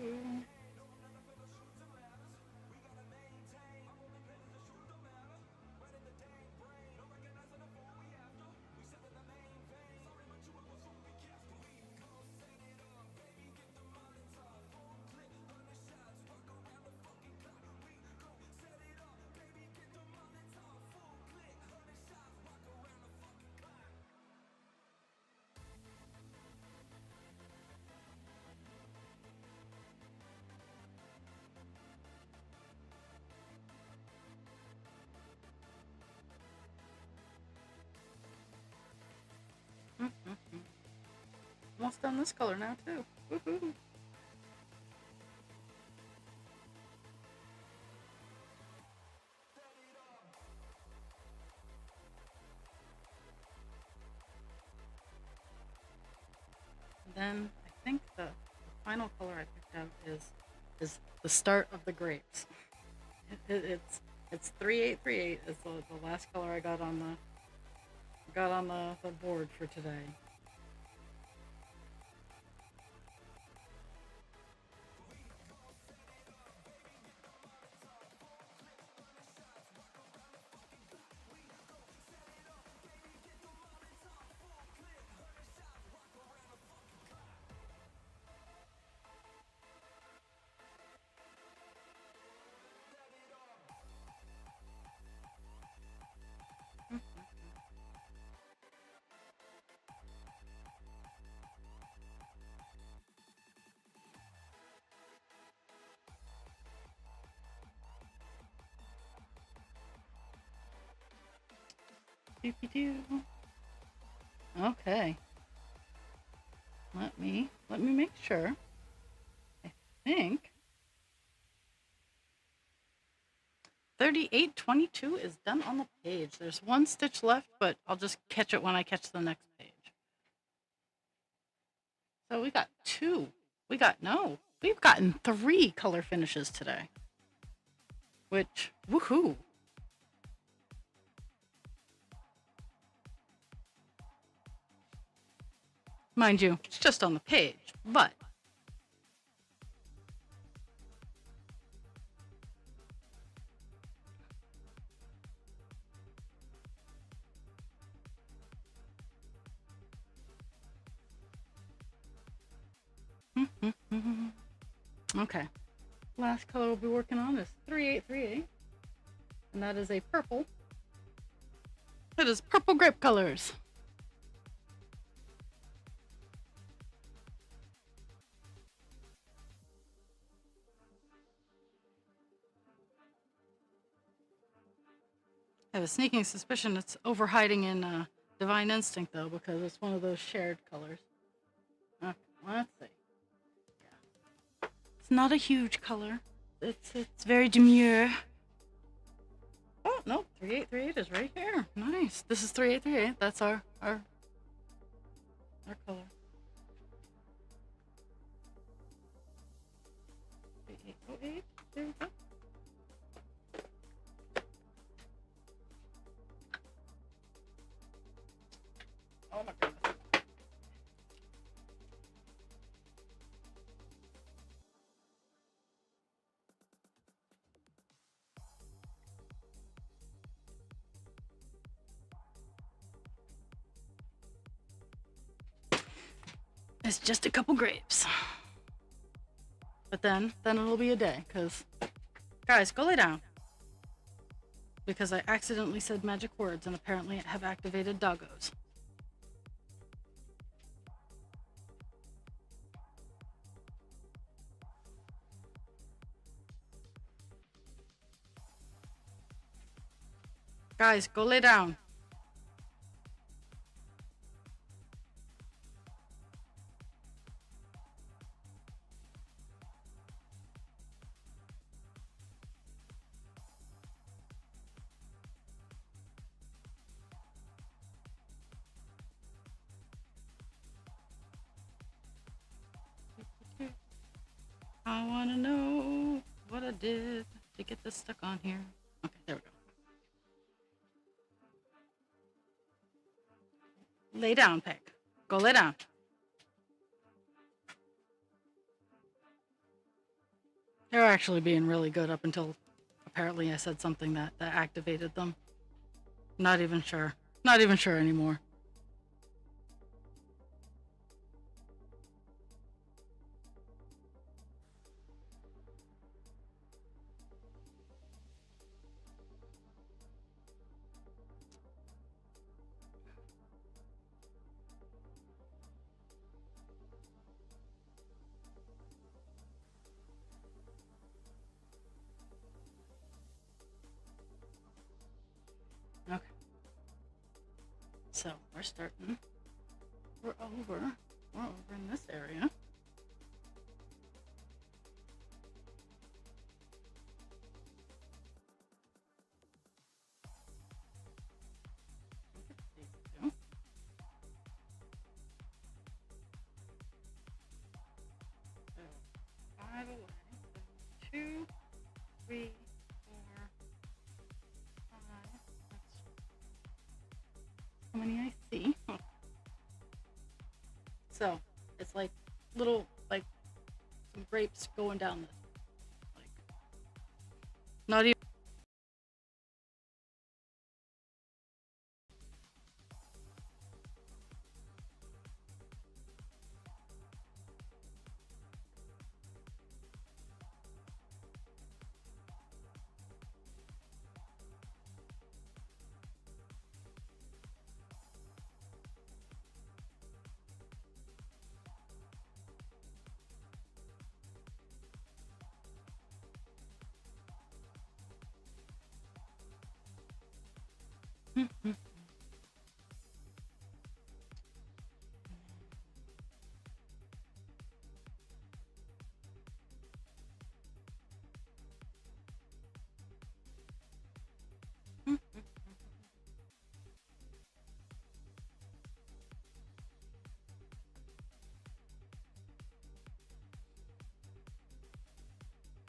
Mm-hmm. Almost done this color now too. Woohoo! Then I think the final color I picked out is the start of the grapes. It's 3838 is the last color I got on the board for today. Doopy doo. Okay. Let me make sure. I think 3822 is done on the page. There's one stitch left, but I'll just catch it when I catch the next page. So we got two. We got no. We've gotten 3 color finishes today. Which, woohoo! Mind you, it's just on the page, but okay. Last color we'll be working on is 3838, and that is a purple. It is purple grape colors. I have a sneaking suspicion it's overhiding in Divine Instinct, though, because it's one of those shared colors. Okay, let's see. Yeah. It's not a huge color. It's very demure. Oh, no, 3838 is right here. Nice. This is 3838. That's our color. 3808. There we go. Oh my goodness. It's just a couple grapes. But then it'll be a day, because guys, go lay down. Because I accidentally said magic words and apparently have activated doggos. Guys, go lay down. I want to know what I did to get this stuck on here. Okay, there we go. Lay down, Peg. Go lay down. They're actually being really good up until apparently I said something that activated them. Not even sure. Not even sure anymore. Okay. So we're starting. We're over in this area. So 5 away. 2, 3, 4, 5. That's how many I see. Huh. So it's like little, like some grapes going down this. Like, not even.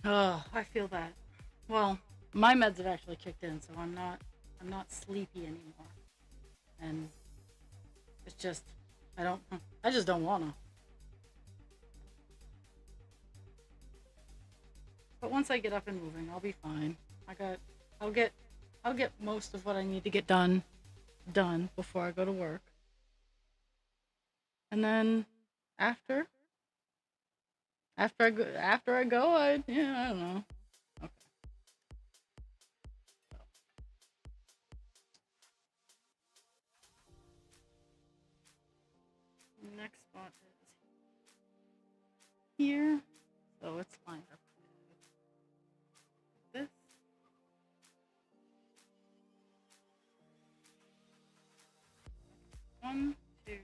Oh, I feel that. Well, my meds have actually kicked in, so I'm not sleepy anymore. And it's just I don't I just don't wanna. But once I get up and moving, I'll be fine. I got I'll get I'll get most of what I need to get done before I go to work. And then after after I go, I don't know. Okay. Next spot is here. So it's lined up with this. One, two,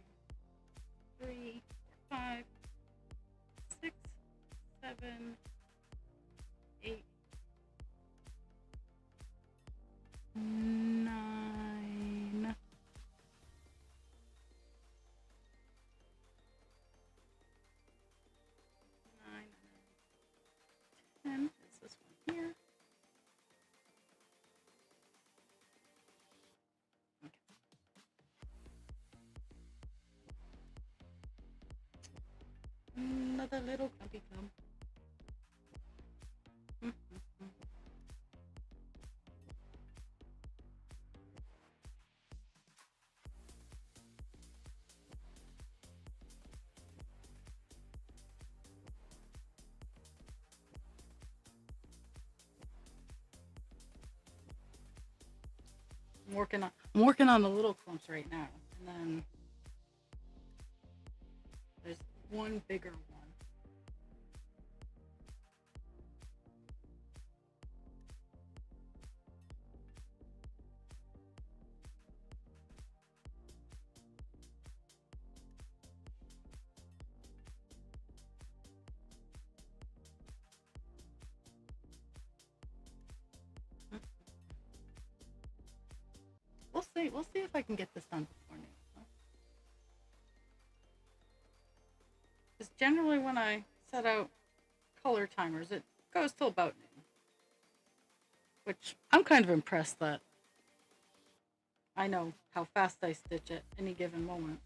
three, four, five, 6, 7, 8, 9. 10 is this one here. Okay. Another little clumpy clump. I'm working on the little clumps right now, and then there's one bigger one. We'll see. We'll see if I can get this done before noon. Because generally, when I set out color timers, it goes till about noon. Which I'm kind of impressed that I know how fast I stitch at any given moment.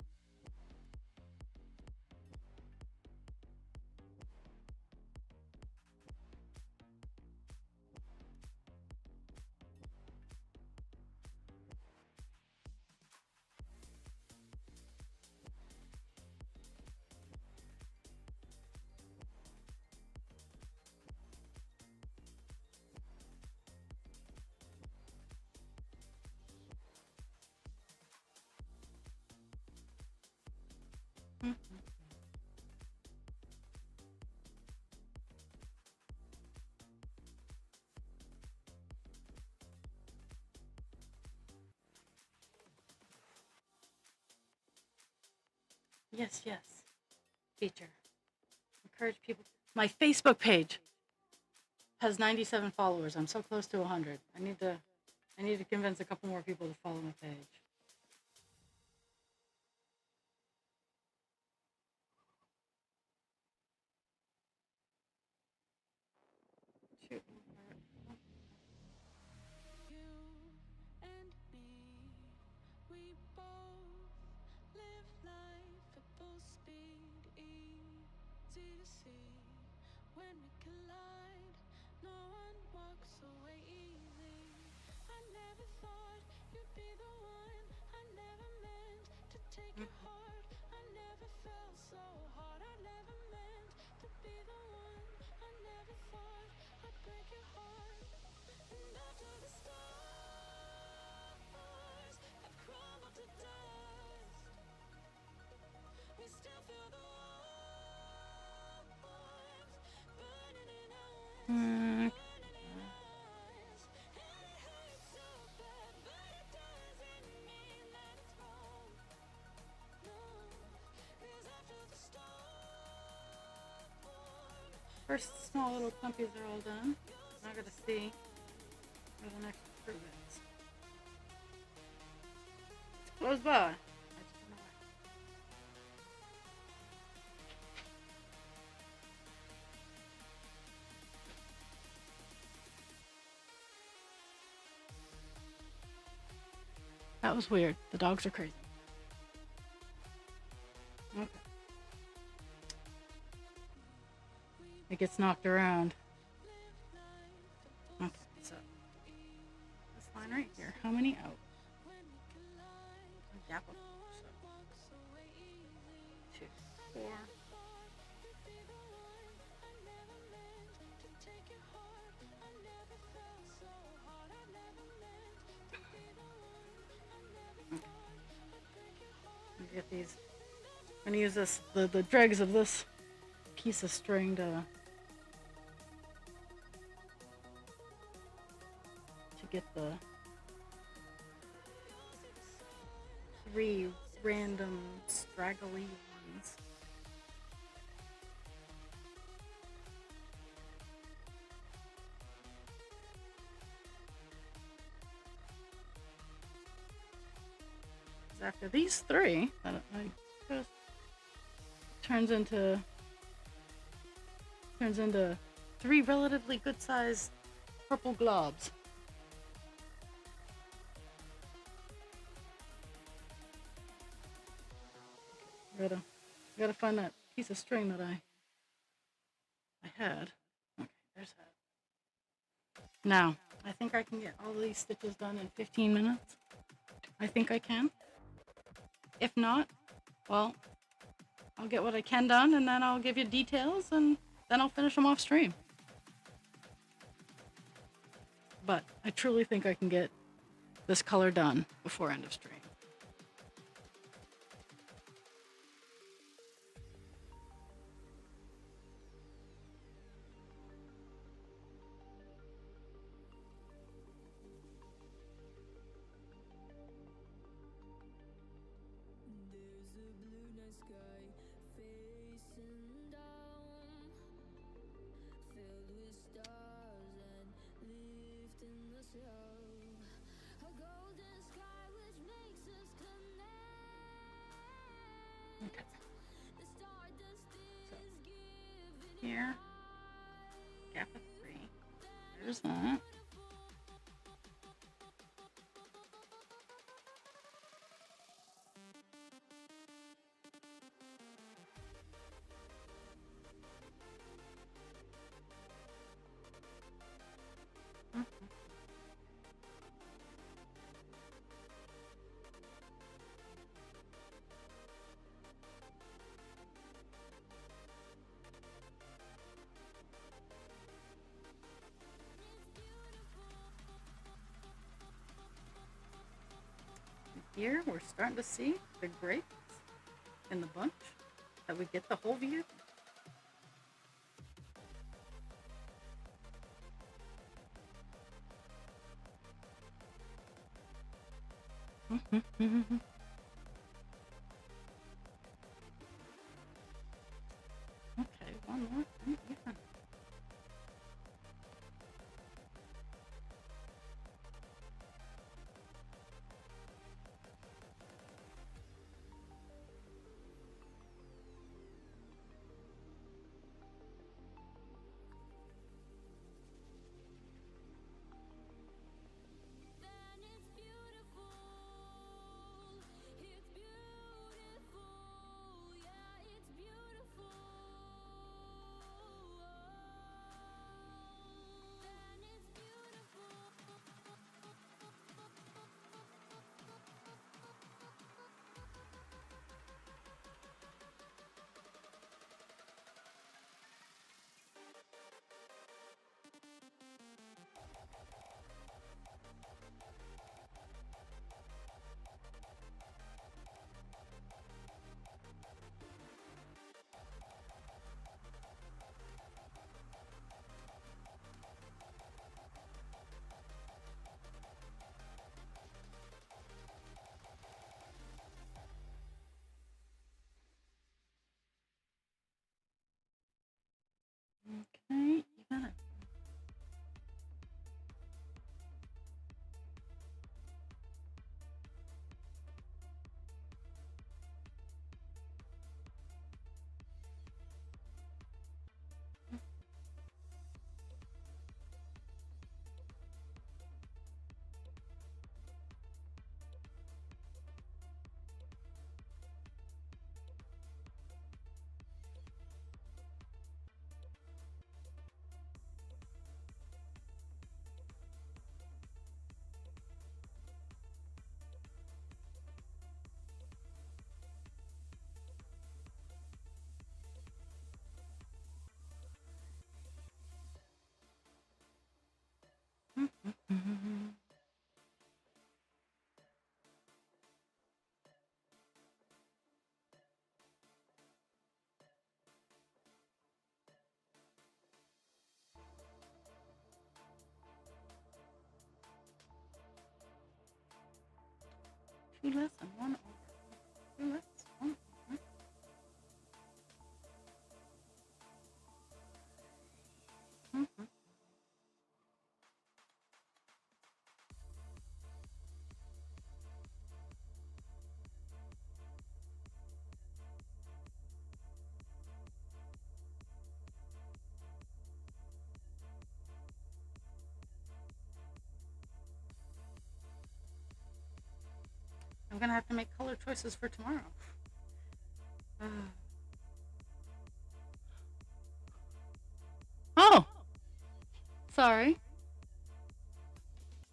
Mhm. Yes, yes. Feature. Encourage people. My Facebook page has 97 followers. I'm so close to 100. I need to convince a couple more people to follow my page. Shoot. Mm. First small little clumpies are all done. Now I gotta see where the next fruit is. It's close by. I just don't know That was weird. The dogs are crazy. Okay. It gets knocked around. Okay, so this line right here. How many out? A gap of 4, so 2, 4. Get these. I'm gonna use this the dregs of this piece of string to get the 3 random straggly ones. After these 3, that I just turns into 3 relatively good-sized purple globs. Gotta find that piece of string that I had. Okay, there's that. Now, I think I can get all these stitches done in 15 minutes. I think I can. If not, well, I'll get what I can done and then I'll give you details and then I'll finish them off stream. But I truly think I can get this color done before end of stream. Okay. So here, gap of 3. There's that. Here we're starting to see the grapes in the bunch that we get the whole view. Okay, one more. Yeah. Two less and one over. Two less, one over. Mm-hmm. I'm gonna have to make color choices for tomorrow. Oh, sorry.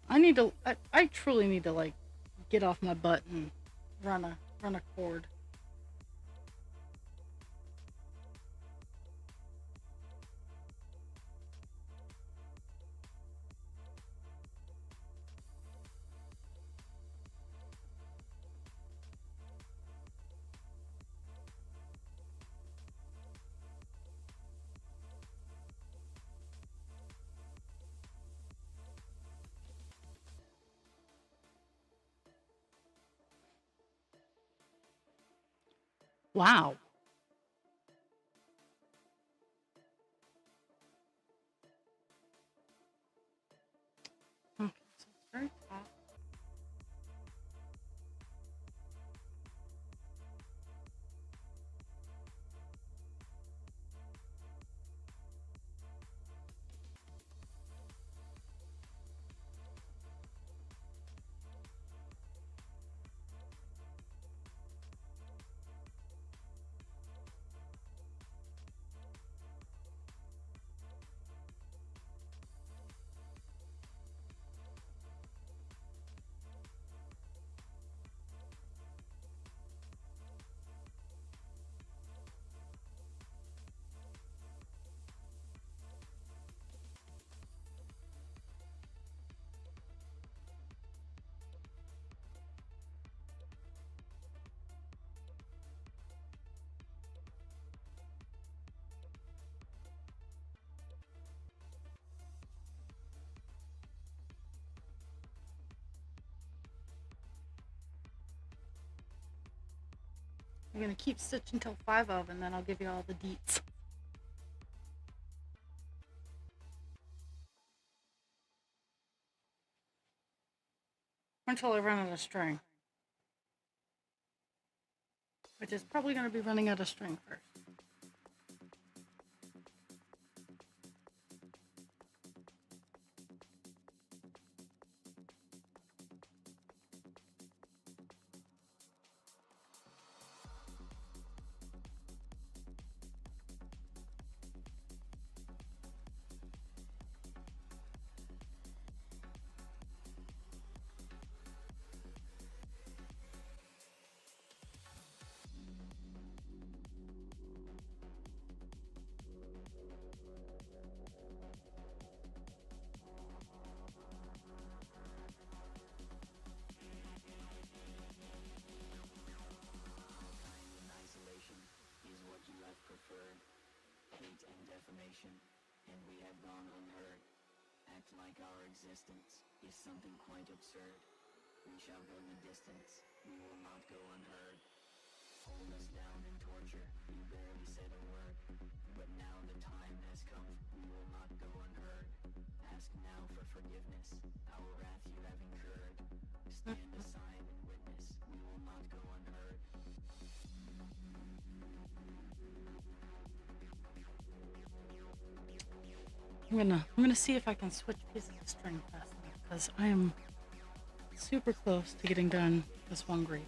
I truly need to like get off my butt and run a cord. Wow. Okay, so it's very top. I'm gonna keep stitching until 5 of, and then I'll give you all the deets. Until I run out of string. Which is probably gonna be running out of string first. Isolation is what you have preferred. Hate and defamation, and we have gone unheard. Act like our existence is something quite absurd. We shall go the distance, we will not go unheard. Hold us down in torture, you barely said a word. But now the time has come, we will not go unheard. Ask now for forgiveness, our wrath you have incurred. Stand aside and witness, we will not go unheard. I'm gonna see if I can switch pieces of string fast enough, because I am super close to getting done this one grade.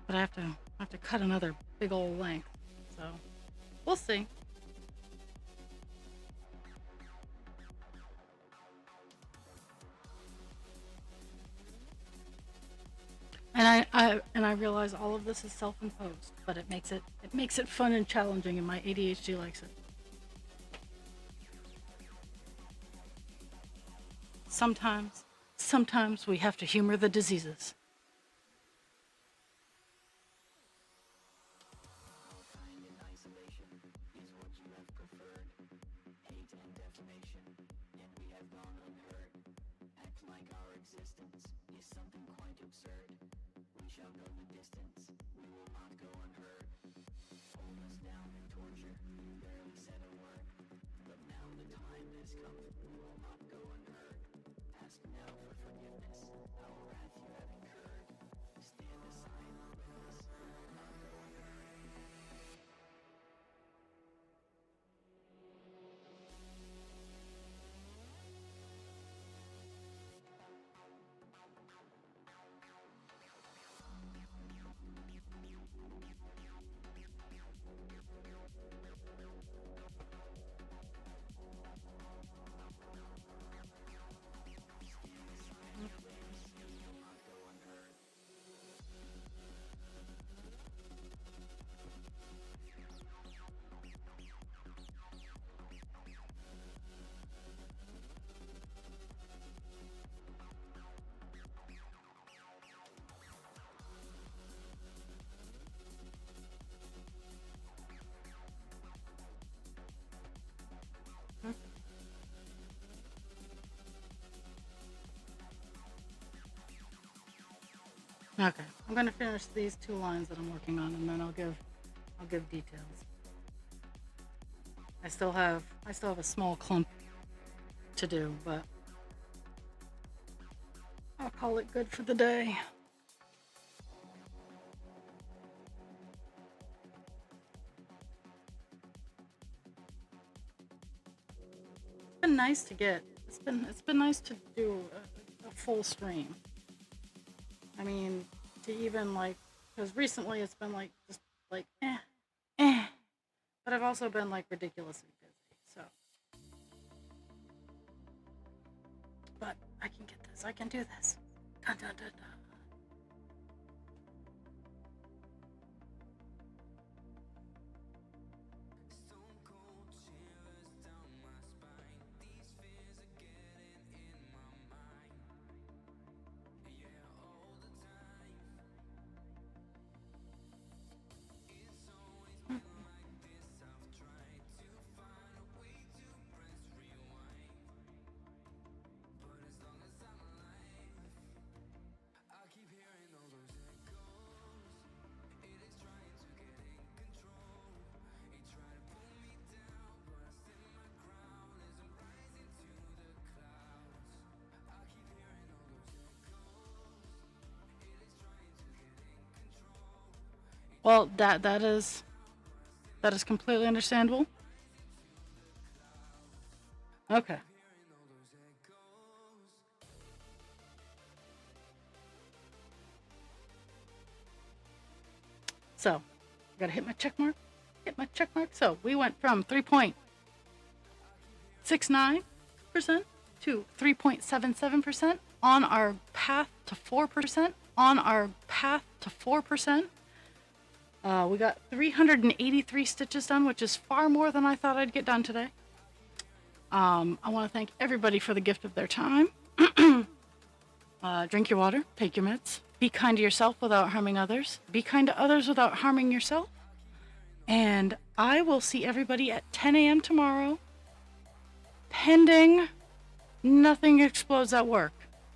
But I have to cut another big old length, so we'll see. And I realize all of this is self-imposed, but it makes it fun and challenging, and my ADHD likes it. Sometimes we have to humor the diseases. Our kind in isolation is what you have preferred. Hate hate and defamation, and we have gone unheard. Act like our existence is something quite absurd. We shall go the distance, we will not go unheard. Hold us down and torture, barely said a word. But now the time has come, we will not go unheard. Ask now for forgiveness, our wrath you have incurred. Stand aside and witness, not go unheard. Okay, I'm gonna finish these 2 lines that I'm working on, and then I'll give details. I still have a small clump to do, but I'll call it good for the day. It's been nice to get. It's been nice to do a full stream. I mean, to even like, because recently it's been like just like but I've also been like ridiculously busy. So, but I can get this. I can do this. Dun, dun, dun, dun. Well, that is completely understandable. Okay. So, gotta hit my check mark. Hit my check mark. So we went from 3.69% to 3.77% on our path to 4%. On our path to 4%. We got 383 stitches done, which is far more than I thought I'd get done today. I want to thank everybody for the gift of their time. Drink your water, take your meds, be kind to yourself without harming others, be kind to others without harming yourself. And I will see everybody at 10 a.m. tomorrow, pending nothing explodes at work.